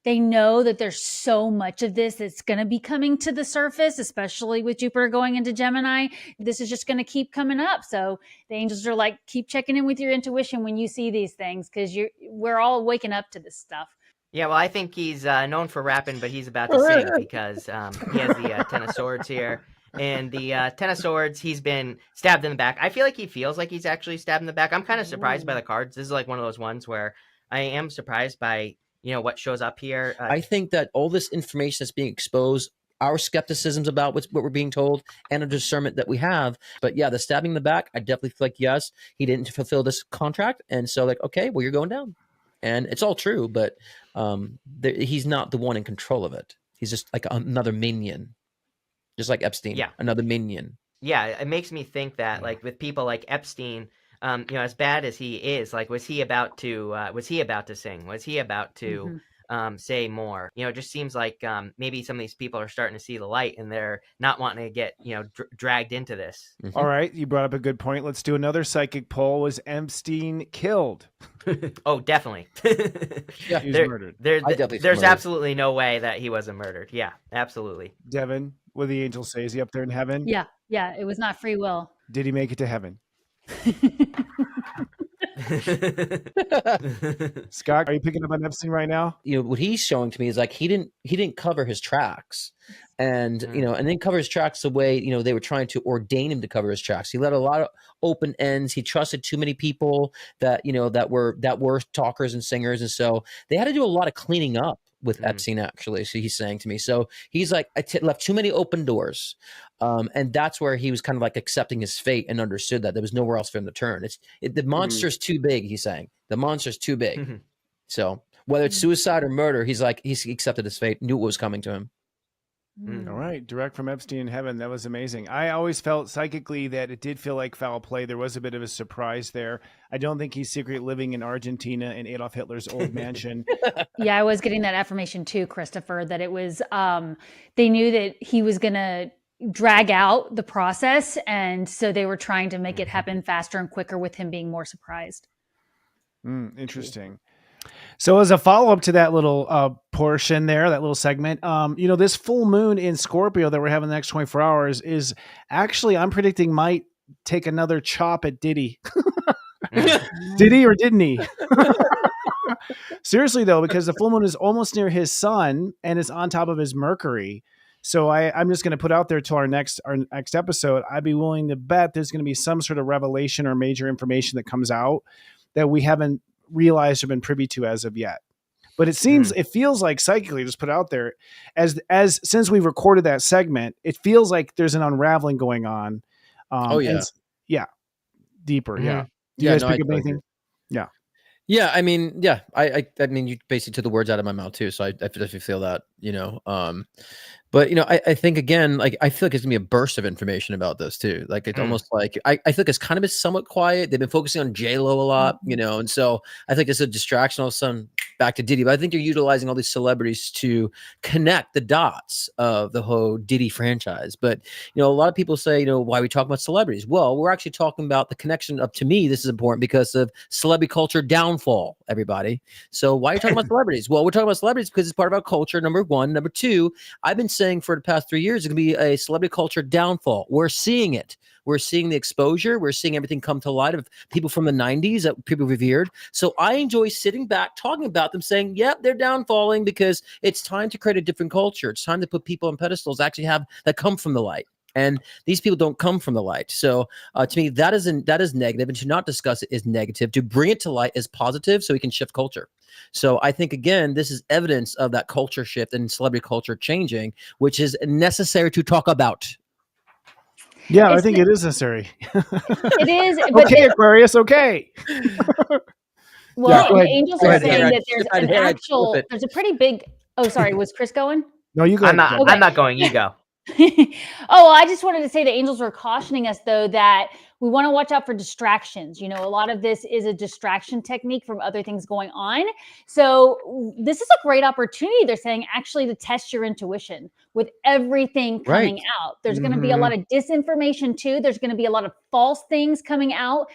they know that there's so much of this that's going to be coming to the surface, especially with Jupiter going into Gemini. This is just going to keep coming up. So the angels are keep checking in with your intuition when you see these things, because we're all waking up to this stuff. Yeah, well, I think he's known for rapping, but he's about to sing because he has the Ten of Swords here. And the Ten of Swords, he's been stabbed in the back. I feel like he feels like he's actually stabbed in the back. I'm kind of surprised by the cards. This is like one of those ones where I am surprised by, what shows up here. I think that all this information that's being exposed, our skepticisms about what we're being told and a discernment that we have. But yeah, the stabbing in the back, I definitely feel like, yes, he didn't fulfill this contract. And so like, okay, well, you're going down. And it's all true, but he's not the one in control of it. He's just like another minion. Just like Epstein, another minion. Yeah, it makes me think that, like, with people like Epstein, as bad as he is, like, was he about to sing? Was he about to say more? It just seems like maybe some of these people are starting to see the light, and they're not wanting to get dragged into this. All right, you brought up a good point. Let's do another psychic poll. Was Epstein killed? Oh, definitely. Yeah, he was murdered. There's absolutely no way that he wasn't murdered. Yeah, absolutely. Devin, what do the angels say? Is he up there in heaven? Yeah, it was not free will. Did he make it to heaven? Scott, are you picking up on Epstein right now? What he's showing to me is like he didn't cover his tracks, and and then cover his tracks the way they were trying to ordain him to cover his tracks. He let a lot of open ends. He trusted too many people that that were talkers and singers, and so they had to do a lot of cleaning up with Epstein, actually. So he's saying to me, so he's like, left too many open doors. And that's where he was kind of like accepting his fate and understood that there was nowhere else for him to turn. The monster's too big, he's saying. The monster's too big. So whether it's suicide or murder, he's accepted his fate, knew what was coming to him. All right, direct from Epstein in heaven. That was amazing. I always felt psychically that it did feel like foul play. There was a bit of a surprise there. I don't think he's secretly living in Argentina in Adolf Hitler's old mansion. Yeah, I was getting that affirmation too, Christopher, that it was, they knew that he was going to drag out the process. And so they were trying to make it happen faster and quicker with him being more surprised. Interesting. So as a follow-up to that little portion there, that little segment, this full moon in Scorpio that we're having the next 24 hours is actually, I'm predicting, might take another chop at Diddy. Did he or didn't he? Seriously, though, because the full moon is almost near his sun and it's on top of his Mercury. So I'm just going to put out there to our next episode, I'd be willing to bet there's going to be some sort of revelation or major information that comes out that we haven't realized or been privy to as of yet. But it seems, it feels like psychically, just put out there, as since we recorded that segment, it feels like there's an unraveling going on. Deeper. Do you guys pick up anything? Yeah, I mean, I mean, you basically took the words out of my mouth too, so I definitely feel that, but I think again, like I feel like it's gonna be a burst of information about this too. Like it's almost like I feel like it's kind of been somewhat quiet. They've been focusing on J-Lo a lot, and so I think it's a distraction. All of a sudden, back to Diddy, but I think they're utilizing all these celebrities to connect the dots of the whole Diddy franchise. But a lot of people say, why are we talking about celebrities? Well, we're actually talking about the connection up to me. This is important because of celebrity culture downfall, everybody. So why are you talking about celebrities? Well, we're talking about celebrities because it's part of our culture, number one. Number two, I've been saying for the past 3 years, it's going to be a celebrity culture downfall. We're seeing it. We're seeing the exposure. We're seeing everything come to light of people from the 90s that people revered. So I enjoy sitting back, talking about them, saying, yep, they're downfalling because it's time to create a different culture. It's time to put people on pedestals that come from the light. And these people don't come from the light. So to me, that is negative, and to not discuss it is negative. To bring it to light is positive, so we can shift culture. So I think, again, this is evidence of that culture shift and celebrity culture changing, which is necessary to talk about. Yeah, I think it is necessary. It is. But okay, Aquarius, okay. Well, the angels are saying that there's a pretty big, oh, sorry, was Chris going? No, you go. I'm not going, you go. Oh, I just wanted to say the angels were cautioning us, though, that we want to watch out for distractions. A lot of this is a distraction technique from other things going on. So this is a great opportunity, they're saying, actually, to test your intuition with everything coming out. There's going to be a lot of disinformation, too. There's going to be a lot of false things coming out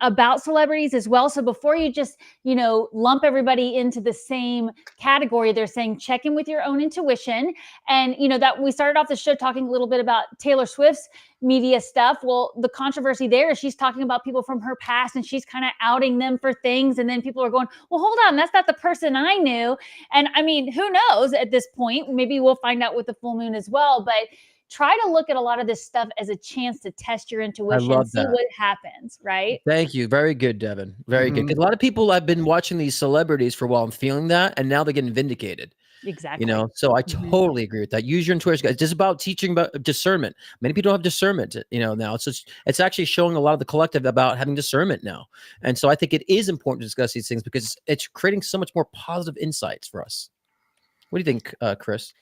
about celebrities as well. So before you just, lump everybody into the same category, they're saying check in with your own intuition. And, that we started off the show talking a little bit about Taylor Swift's media stuff. Well, the controversy there is she's talking about people from her past and she's kind of outing them for things. And then people are going, well, hold on, that's not the person I knew. And I mean, who knows at this point? Maybe we'll find out with the full moon as well. But try to look at a lot of this stuff as a chance to test your intuition, love see that. what happens, right? Thank you. Very good, Devin. Very good. Mhm. 'Cause a lot of people, I've been watching these celebrities for a while and feeling that, and now they're getting vindicated. Exactly. You know, so I Mhm. totally agree with that. Use your intuition. It's just about teaching about discernment. Many people don't have discernment, you know, now. It's actually showing a lot of the collective about having discernment now. And so I think it is important to discuss these things because it's creating so much more positive insights for us. What do you think, Chris?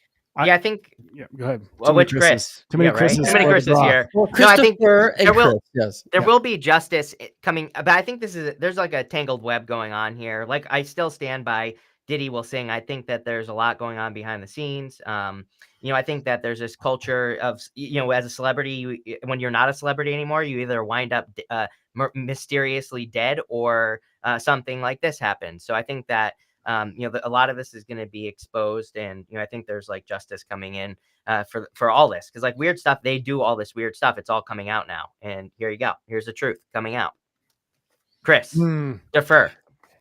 Yeah, I think. Yeah, go ahead. Well, which Chris? Too many Yeah, right? Chris's. Too many Let it Chris's drop. here. Well, No, I think Christopher and there will- Chris, yes. There will be justice coming, but I think there's like a tangled web going on here. Like, I still stand by Diddy will sing. I think that there's a lot going on behind the scenes. I think that there's this culture of, as a celebrity, when you're not a celebrity anymore, you either wind up mysteriously dead or something like this happens. So I think that, a lot of this is going to be exposed, and I think there's like justice coming in for all this, because like weird stuff, they do all this weird stuff. It's all coming out now, and here you go. Here's the truth coming out. Chris, defer.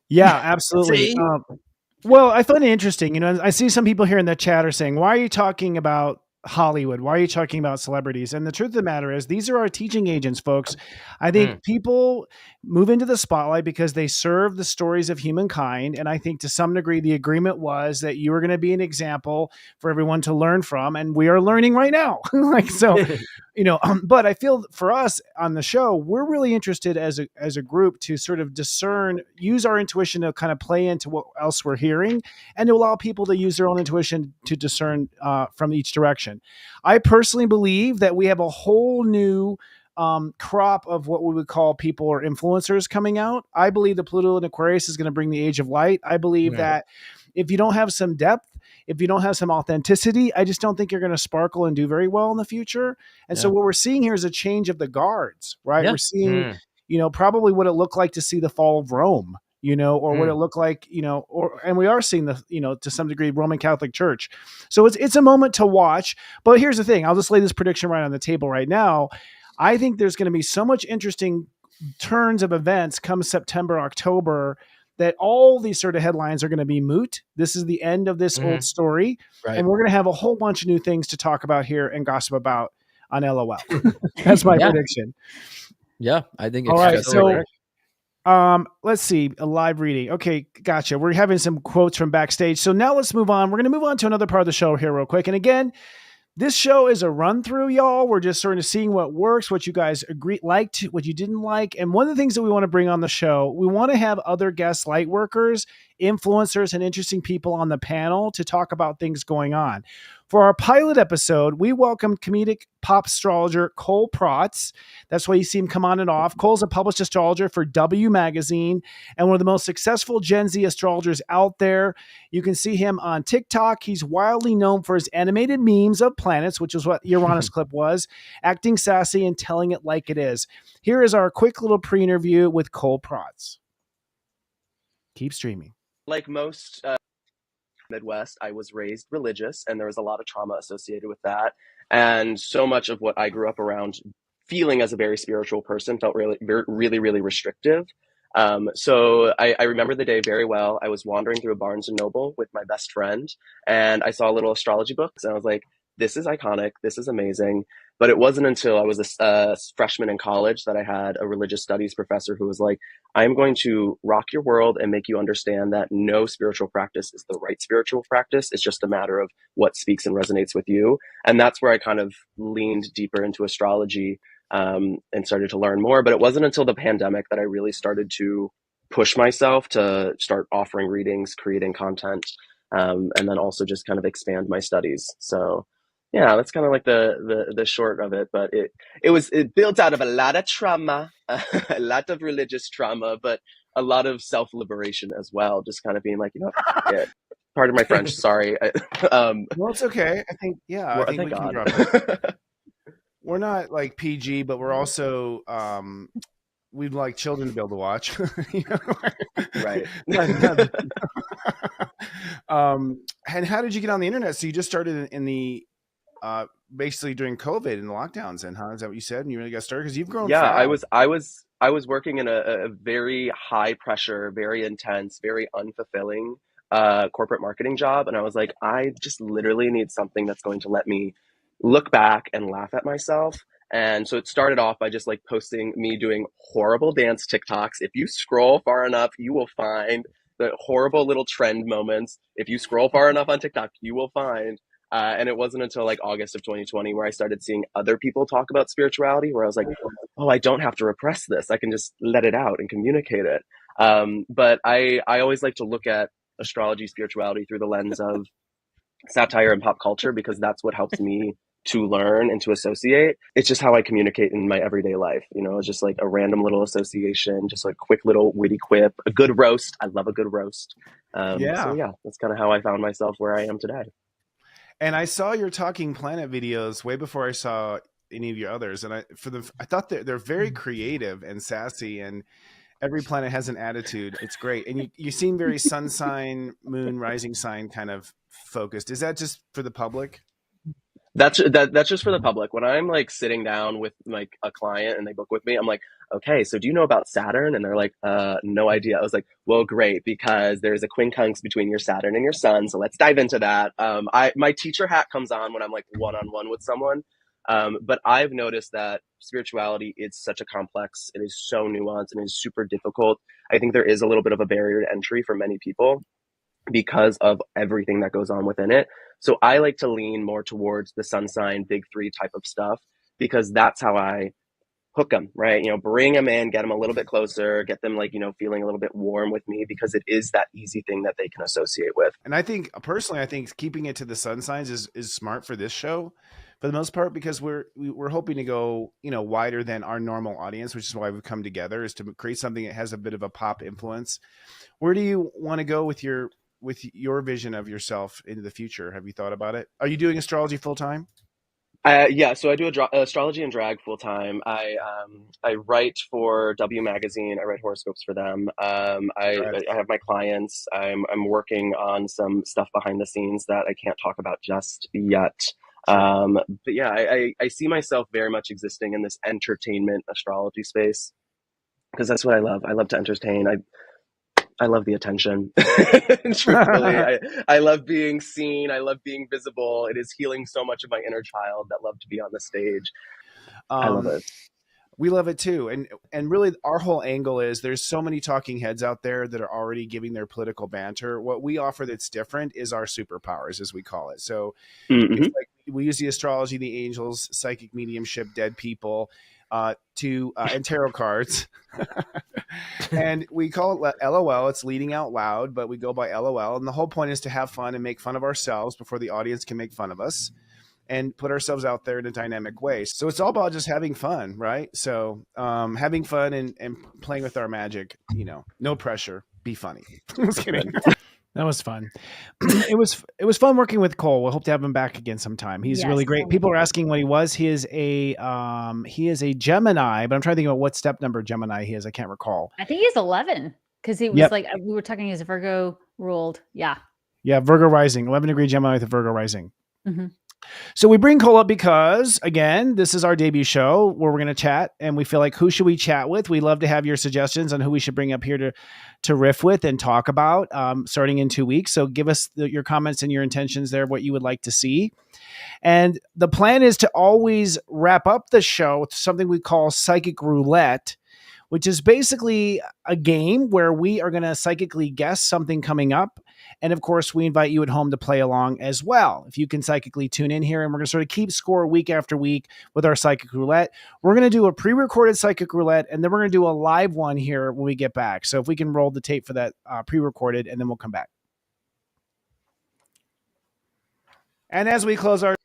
Yeah, absolutely. Well, I find it interesting. I see some people here in the chat are saying, why are you talking about Hollywood? Why are you talking about celebrities? And the truth of the matter is, these are our teaching agents, folks. I think people move into the spotlight because they serve the stories of humankind. And I think to some degree, the agreement was that you were going to be an example for everyone to learn from. And we are learning right now. But I feel for us on the show, we're really interested as a group to sort of discern, use our intuition to kind of play into what else we're hearing, and to allow people to use their own intuition to discern from each direction. I personally believe that we have a whole new crop of what we would call people or influencers coming out. I believe the Pluto in Aquarius is going to bring the age of light. I believe that if you don't have some depth, if you don't have some authenticity, I just don't think you're going to sparkle and do very well in the future. And so what we're seeing here is a change of the guards, right? We're seeing, probably what it looked like to see the fall of Rome, or what it looked like, and we are seeing the, to some degree, Roman Catholic Church. So it's a moment to watch. But here's the thing. I'll just lay this prediction right on the table right now. I think there's going to be so much interesting turns of events come September, October, that all these sort of headlines are going to be moot. This is the end of this old story. Right. And we're going to have a whole bunch of new things to talk about here and gossip about on LOL. That's my prediction. Yeah, I think it's all right. So let's see, a live reading. Okay, gotcha. We're having some quotes from backstage. So now let's move on. We're going to move on to another part of the show here real quick. And again, this show is a run through, y'all. We're just sort of seeing what works, what you guys liked, what you didn't like. And one of the things that we want to bring on the show, we want to have other guest light workers, influencers, and interesting people on the panel to talk about things going on. For our pilot episode, we welcomed comedic pop astrologer Cole Prots. That's why you see him come on and off. Cole's a published astrologer for W Magazine and one of the most successful Gen Z astrologers out there. You can see him on TikTok. He's wildly known for his animated memes of planets, which is what Uranus clip was, acting sassy and telling it like it is. Here is our quick little pre-interview with Cole Prots. Keep streaming. Like most Midwest, I was raised religious, and there was a lot of trauma associated with that. And so much of what I grew up around, feeling as a very spiritual person, felt really, really, really restrictive. So I remember the day very well. I was wandering through a Barnes and Noble with my best friend, and I saw a little astrology books, and I was like, this is iconic. This is amazing. But it wasn't until I was a freshman in college that I had a religious studies professor who was like, I'm going to rock your world and make you understand that no spiritual practice is the right spiritual practice. It's just a matter of what speaks and resonates with you. And that's where I kind of leaned deeper into astrology and started to learn more. But it wasn't until the pandemic that I really started to push myself to start offering readings, creating content, and then also just kind of expand my studies. So yeah, that's kind of like the short of it, but it built out of a lot of trauma, a lot of religious trauma, but a lot of self-liberation as well. Just kind of being like, pardon my French, sorry. Well, it's okay. I think, I think we can drop it. We're not like PG, but we're also, we'd like children to be able to watch. Right. And how did you get on the internet? So you just started in the, basically during COVID and the lockdowns, and is that what you said? And you really got started because you've grown. Yeah, fast. I was working in a very high pressure, very intense, very unfulfilling corporate marketing job, and I was like, I just literally need something that's going to let me look back and laugh at myself. And so it started off by just like posting me doing horrible dance TikToks. If you scroll far enough, you will find the horrible little trend moments. If you scroll far enough on TikTok, you will find. And it wasn't until like August of 2020 where I started seeing other people talk about spirituality, where I was like, oh, I don't have to repress this. I can just let it out and communicate it. But I always like to look at astrology, spirituality through the lens of satire and pop culture, because that's what helps me to learn and to associate. It's just how I communicate in my everyday life. You know, it's just like a random little association, just like quick little witty quip, a good roast. I love a good roast. So yeah, that's kind of how I found myself where I am today. And I saw your Talking Planet videos way before I saw any of your others. And I thought they're very creative and sassy, and every planet has an attitude. It's great. And you seem very sun sign, moon, rising sign kind of focused. Is that just for the public? That's just for the public. When I'm like sitting down with like a client and they book with me, I'm like, okay, so do you know about Saturn? And they're like, no idea. I was like, well, great, because there's a quincunx between your Saturn and your sun. So let's dive into that. My teacher hat comes on when I'm like one-on-one with someone. But I've noticed that spirituality is such a complex, it is so nuanced, and it is super difficult. I think there is a little bit of a barrier to entry for many people because of everything that goes on within it. So I like to lean more towards the sun sign, big three type of stuff, because that's how I hook them, right? You know, bring them in, get them a little bit closer, get them like, you know, feeling a little bit warm with me, because it is that easy thing that they can associate with. And I think personally, I think keeping it to the sun signs is smart for this show for the most part, because we're hoping to go, you know, wider than our normal audience, which is why we've come together, is to create something that has a bit of a pop influence. Where do you want to go with your vision of yourself into the future? Have you thought about it? Are you doing astrology full time? Yeah, so I do astrology and drag full time. I write for W Magazine. I write horoscopes for them. I have my clients. I'm working on some stuff behind the scenes that I can't talk about just yet. But yeah, I see myself very much existing in this entertainment astrology space, because that's what I love. I love to entertain. I love the attention. Truthfully, I love being seen. I love being visible. It is healing so much of my inner child that love to be on the stage. I love it. We love it too. And really our whole angle is there's so many talking heads out there that are already giving their political banter. What we offer that's different is our superpowers, as we call it. So it's like we use the astrology, the angels, psychic mediumship, dead people, and tarot cards. And we call it LOL. It's leading out loud, but we go by LOL. And the whole point is to have fun and make fun of ourselves before the audience can make fun of us, and put ourselves out there in a dynamic way. So it's all about just having fun, right? So having fun and playing with our magic, you know, no pressure, be funny. Just kidding. That was fun. It was fun working with Cole. We'll hope to have him back again sometime. He's really great. People are asking what he was. He is a Gemini, but I'm trying to think about what step number Gemini he is. I can't recall. I think he's 11, because he was like, we were talking, he's Virgo ruled. Yeah. Yeah. Virgo rising, 11 degree Gemini with a Virgo rising. Mm-hmm. So we bring Cole up because, again, this is our debut show where we're going to chat, and we feel like, who should we chat with? We love to have your suggestions on who we should bring up here to riff with and talk about starting in 2 weeks. So give us your comments and your intentions there, what you would like to see. And the plan is to always wrap up the show with something we call psychic roulette, which is basically a game where we are going to psychically guess something coming up. And of course, we invite you at home to play along as well. If you can psychically tune in here, and we're going to sort of keep score week after week with our psychic roulette. We're going to do a pre-recorded psychic roulette, and then we're going to do a live one here when we get back. So if we can roll the tape for that pre-recorded, and then we'll come back. And as we close our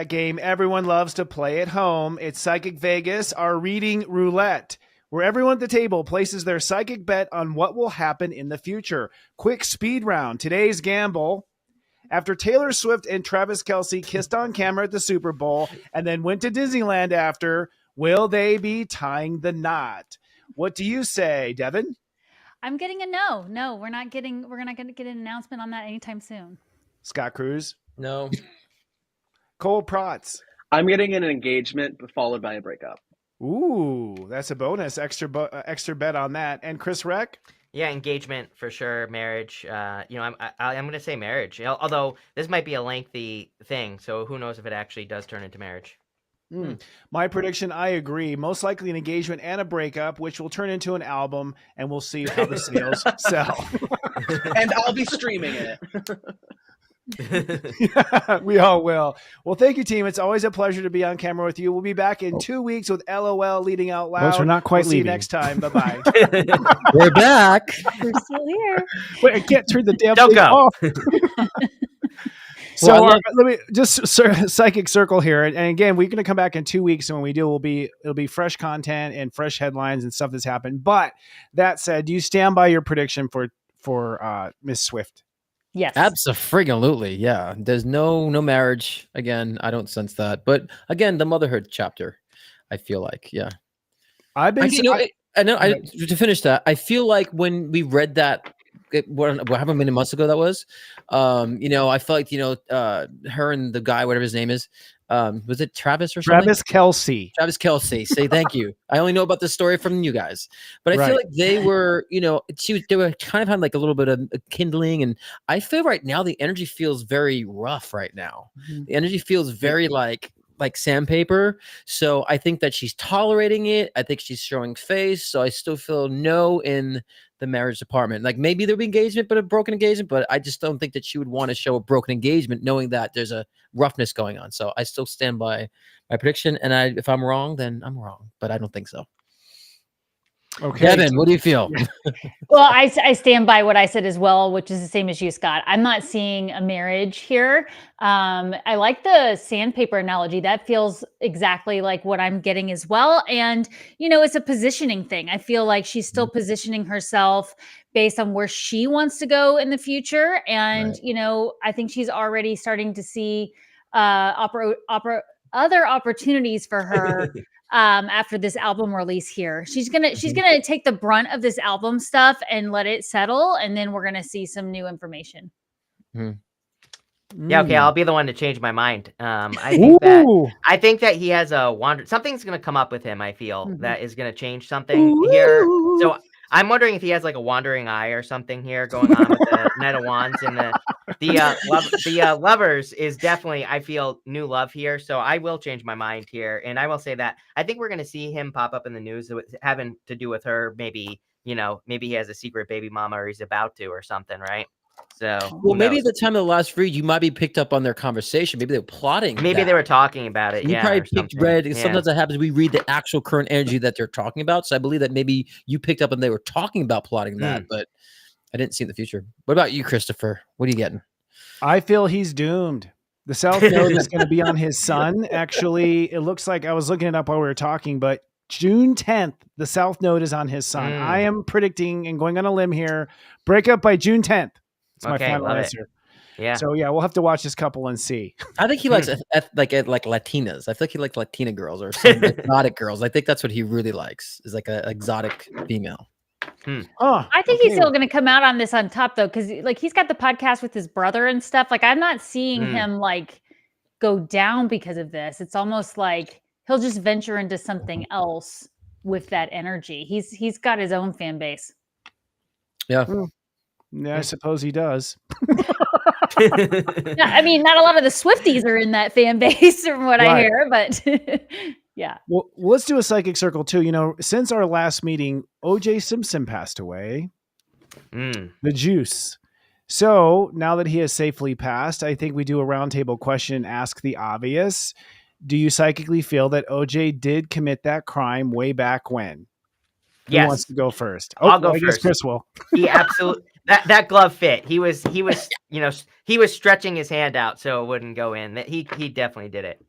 game, everyone loves to play at home. It's Psychic Vegas, our reading roulette, where everyone at the table places their psychic bet on what will happen in the future. Quick speed round. Today's gamble: after Taylor Swift and Travis Kelce kissed on camera at the Super Bowl and then went to Disneyland after, will they be tying the knot? What do you say, Devin? I'm getting a no. No, we're not going to get an announcement on that anytime soon. Scott Cruz? No. Cole Prots? I'm getting an engagement followed by a breakup. Ooh, that's a bonus. Extra bet on that. And Chris Reck? Yeah, engagement for sure. Marriage. I'm going to say marriage. Although this might be a lengthy thing, so who knows if it actually does turn into marriage. My prediction, I agree. Most likely an engagement and a breakup, which will turn into an album, and we'll see how the sales sell. And I'll be streaming it. Yeah, we all will. Well, thank you, team. It's always a pleasure to be on camera with you. We'll be back in 2 weeks with LOL leading out loud. Folks, we're not quite we'll see you leaving. next time. Bye-bye. We're back. We're still here. Wait, I can't turn the damn Don't thing go. off. So Well, let me just psychic circle here, and again, we're going to come back in 2 weeks, and when we do, it'll be fresh content and fresh headlines and stuff that's happened. But that said, do you stand by your prediction for Miss Swift? Yes. Absolutely. Yeah. There's no marriage. Again, I don't sense that. But again, the motherhood chapter, I feel like, yeah. I've been. To finish that, I feel like when we read that, however many months ago that was, I felt like, her and the guy, whatever his name is, was it Travis or something? Travis Kelce. Travis Kelce. Say thank you. I only know about this story from you guys, but I Right. feel like they were, they were kind of had like a little bit of a kindling, and I feel right now the energy feels very rough right now. Mm-hmm. The energy feels very like sandpaper. So I think that she's tolerating it. I think she's showing face. So I still feel no in the marriage department. Like maybe there'll be engagement, but a broken engagement. But I just don't think that she would want to show a broken engagement, knowing that there's a roughness going on. So I still stand by my prediction. And if I'm wrong, then I'm wrong. But I don't think so. Okay, Devin, what do you feel? Well, I stand by what I said as well, which is the same as you, Scott. I'm not seeing a marriage here. I like the sandpaper analogy. That feels exactly like what I'm getting as well. And, it's a positioning thing. I feel like she's still positioning herself based on where she wants to go in the future. And, I think she's already starting to see other opportunities for her. After this album release here, she's gonna take the brunt of this album stuff and let it settle, and then we're gonna see some new information. Yeah, okay, I'll be the one to change my mind. I think that he has something's gonna come up with him. I feel that is gonna change something here. So I'm wondering if he has like a wandering eye or something here going on with the Knight of Wands, and the lovers is definitely, I feel, new love here. So I will change my mind here, and I will say that I think we're gonna see him pop up in the news having to do with her. Maybe maybe he has a secret baby mama, or he's about to, or something, right? So well, maybe at the time of the last read, you might be picked up on their conversation. Maybe they were plotting. Maybe they were talking about it. You probably read. Sometimes that happens. We read the actual current energy that they're talking about. So I believe that maybe you picked up and they were talking about plotting that, but I didn't see in the future. What about you, Christopher? What are you getting? I feel he's doomed. The South Node is going to be on his son. Actually, it looks like, I was looking it up while we were talking, but June 10th, the South Node is on his son. I am predicting and going on a limb here, breakup by June 10th. It's my final answer. Yeah. So yeah, we'll have to watch this couple and see. I think he likes like Latinas. I feel like he likes Latina girls or some exotic girls. I think that's what he really likes, is like an exotic female. I think he's still going to come out on this on top, though, because like he's got the podcast with his brother and stuff. Like I'm not seeing him like go down because of this. It's almost like he'll just venture into something else with that energy. He's got his own fan base. Yeah, I suppose he does. I mean, not a lot of the Swifties are in that fan base from what I hear, but yeah. Well, let's do a psychic circle too. Since our last meeting, OJ Simpson passed away. The juice. So now that he has safely passed, I think we do a roundtable question, ask the obvious. Do you psychically feel that OJ did commit that crime way back when? Yes. Who wants to go first? I'll go I guess first. Chris will. He absolutely that glove fit. He was he was stretching his hand out so it wouldn't go in. He definitely did it.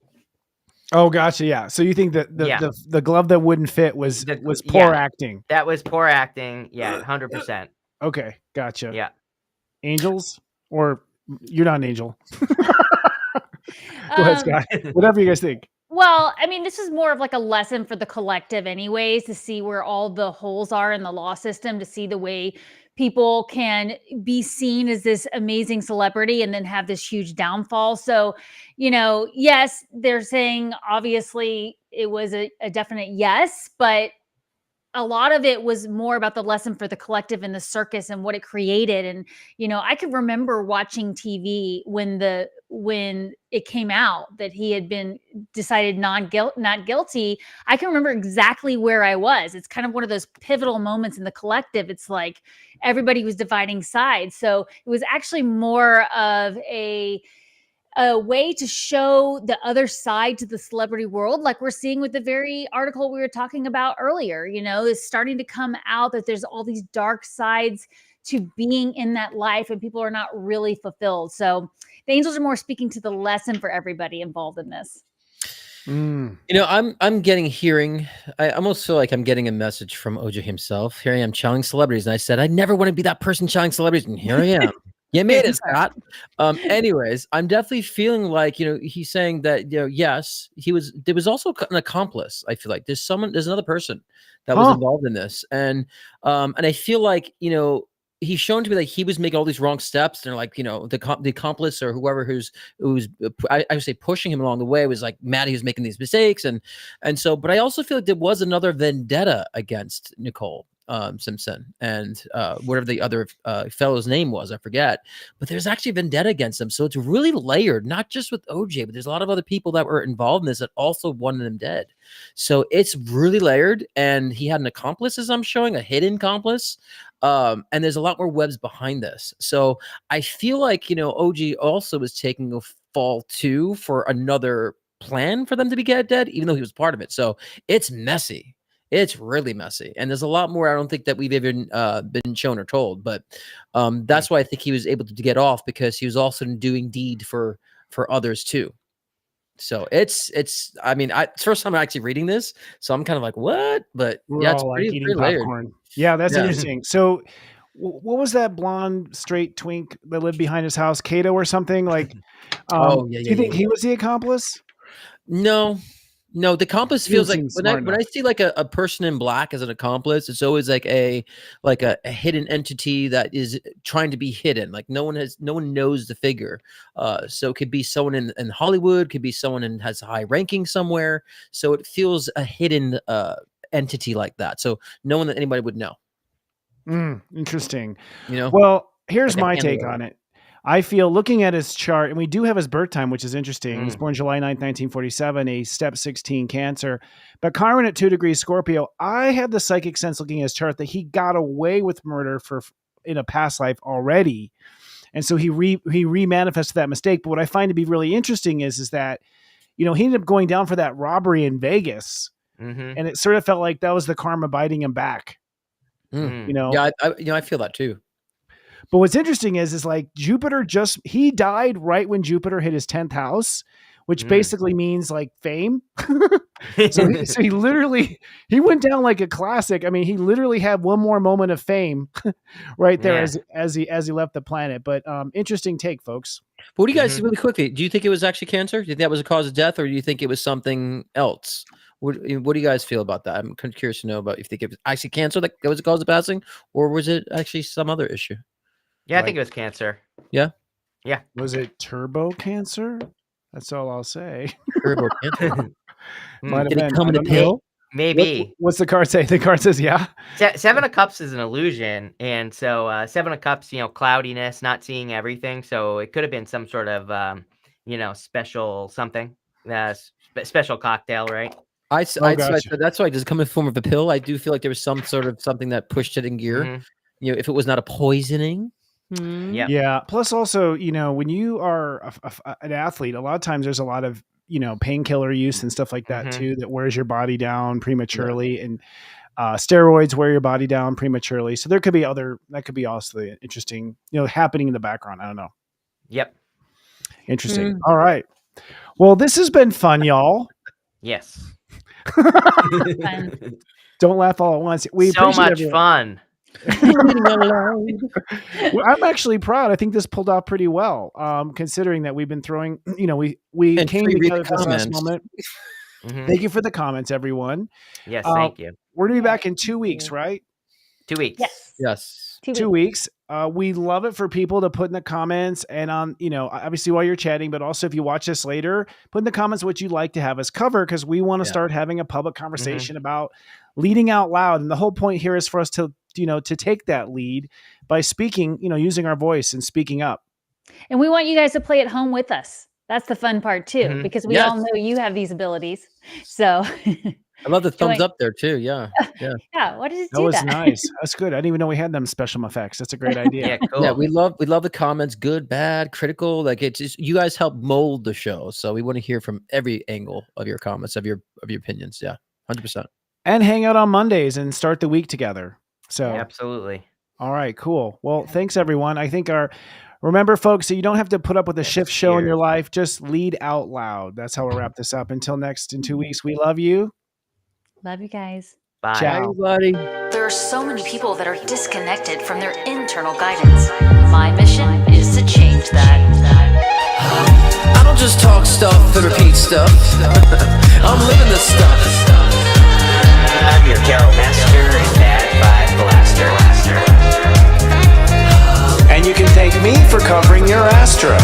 Oh, gotcha. Yeah. So you think that the glove that wouldn't fit was poor acting? That was poor acting. Yeah, 100%. Okay, gotcha. Yeah. Angels, or you're not an angel? Go ahead, Scott. Whatever you guys think. Well, I mean, this is more of like a lesson for the collective anyways, to see where all the holes are in the law system, to see the way people can be seen as this amazing celebrity and then have this huge downfall. So, yes, they're saying obviously it was a definite yes, but a lot of it was more about the lesson for the collective and the circus and what it created. And, I could remember watching TV when it came out that he had been decided not guilty. I can remember exactly where I was. It's kind of one of those pivotal moments in the collective. It's like everybody was dividing sides. So it was actually more of a way to show the other side to the celebrity world, like we're seeing with the very article we were talking about earlier, is starting to come out that there's all these dark sides to being in that life and people are not really fulfilled. So the angels are more speaking to the lesson for everybody involved in this. I'm hearing, I almost feel like I'm getting a message from OJ himself. Here I am challenging celebrities. And I said, I never want to be that person challenging celebrities. And here I am. You made it, Scott. Anyways, I'm definitely feeling like, he's saying that, yes, there was also an accomplice. I feel like there's another person that was involved in this. And I feel like, he's shown to me like he was making all these wrong steps, and like, the accomplice or whoever who's I would say pushing him along the way was like mad he was making these mistakes. And so, but I also feel like there was another vendetta against Nicole Simpson and whatever the other fellow's name was, I forget, but there's actually a vendetta against him. So it's really layered, not just with OJ, but there's a lot of other people that were involved in this that also wanted him dead. So it's really layered, and he had an accomplice, as I'm showing, a hidden accomplice. And there's a lot more webs behind this. So I feel like, OG also was taking a fall too for another plan for them to be dead, even though he was part of it. So it's messy. It's really messy. And there's a lot more I don't think that we've even been shown or told. But that's why I think he was able to get off, because he was also doing deed for others too. So it's I mean, it's first time I'm actually reading this, so I'm kind of like, what? But yeah, it's pretty layered. Popcorn. Yeah, that's interesting. So what was that blonde straight twink that lived behind his house, Kato or something? Like, do you think he was the accomplice? No, the accomplice feels like when I see like a person in black as an accomplice, it's always like a hidden entity that is trying to be hidden. Like no one knows the figure. So it could be someone in Hollywood, could be someone and has a high ranking somewhere. So it feels a hidden entity like that. So no one that anybody would know. Interesting. Well, here's like my take on it. I feel, looking at his chart, and we do have his birth time, which is interesting. He's born July 9th, 1947, a step 16 Cancer. But Chiron at 2 degrees Scorpio, I had the psychic sense looking at his chart that he got away with murder in a past life already. And so he remanifested that mistake. But what I find to be really interesting is that, he ended up going down for that robbery in Vegas. And it sort of felt like that was the karma biting him back. Yeah, I feel that too. But what's interesting is like Jupiter he died right when Jupiter hit his 10th house, which basically means like fame. so he went down like a classic. I mean, he literally had one more moment of fame right there as he left the planet. But interesting take, folks. But what do you guys really quickly? Do you think it was actually cancer? Do you think that was a cause of death, or do you think it was something else? What do you guys feel about that? I'm kind of curious to know about if you think it was actually cancer that was the cause of passing, or was it actually some other issue? Yeah, I think it was cancer. Yeah? Yeah. Was it turbo cancer? That's all I'll say. Turbo cancer. Might have Did been. it come in a pill? Maybe. What's the card say? The card says, yeah. Seven of Cups is an illusion. And so Seven of Cups, cloudiness, not seeing everything. So it could have been some sort of, special something, special cocktail, right? That's why does it come in the form of a pill? I do feel like there was some sort of something that pushed it in gear. If it was not a poisoning. Yeah. Plus also, when you are an athlete, a lot of times there's a lot of, painkiller use and stuff like that too, that wears your body down prematurely, and steroids wear your body down prematurely. So that could be also interesting, happening in the background. I don't know. Yep. Interesting. All right. Well, this has been fun, y'all. Yes. Don't laugh all at once. So much fun. I'm actually proud. I think this pulled off pretty well, considering that we've been throwing, we came together at this last moment. Thank you for the comments, everyone. Yes, thank you. We're going to be back in 2 weeks, right? 2 weeks. Yes. 2 weeks. We love it for people to put in the comments and on, obviously while you're chatting, but also if you watch this later, put in the comments what you'd like to have us cover, because we want to start having a public conversation about leading out loud. And the whole point here is for us to, to take that lead by speaking, using our voice and speaking up. And we want you guys to play at home with us. That's the fun part too, because we all know you have these abilities. So I love the thumbs up there too. Yeah. Yeah. What did it do? That was nice. That's good. I didn't even know we had them special effects. That's a great idea. Yeah, cool. Yeah, we love the comments, good, bad, critical. Like it's just, you guys help mold the show. So we want to hear from every angle of your comments, of your opinions. Yeah. 100%. And hang out on Mondays and start the week together. So absolutely. All right, cool. Well, thanks everyone. I think remember folks, so you don't have to put up with a shift show in your life. Just lead out loud. That's how we'll wrap this up. Until in 2 weeks, we love you. Love you guys. Bye. Ciao. Everybody. There are so many people that are disconnected from their internal guidance. My mission is to change that. I don't just talk stuff and repeat stuff. I'm living this stuff. I'm your Carol Master and Bad Vibe Blaster. And you can thank me for covering your Astro.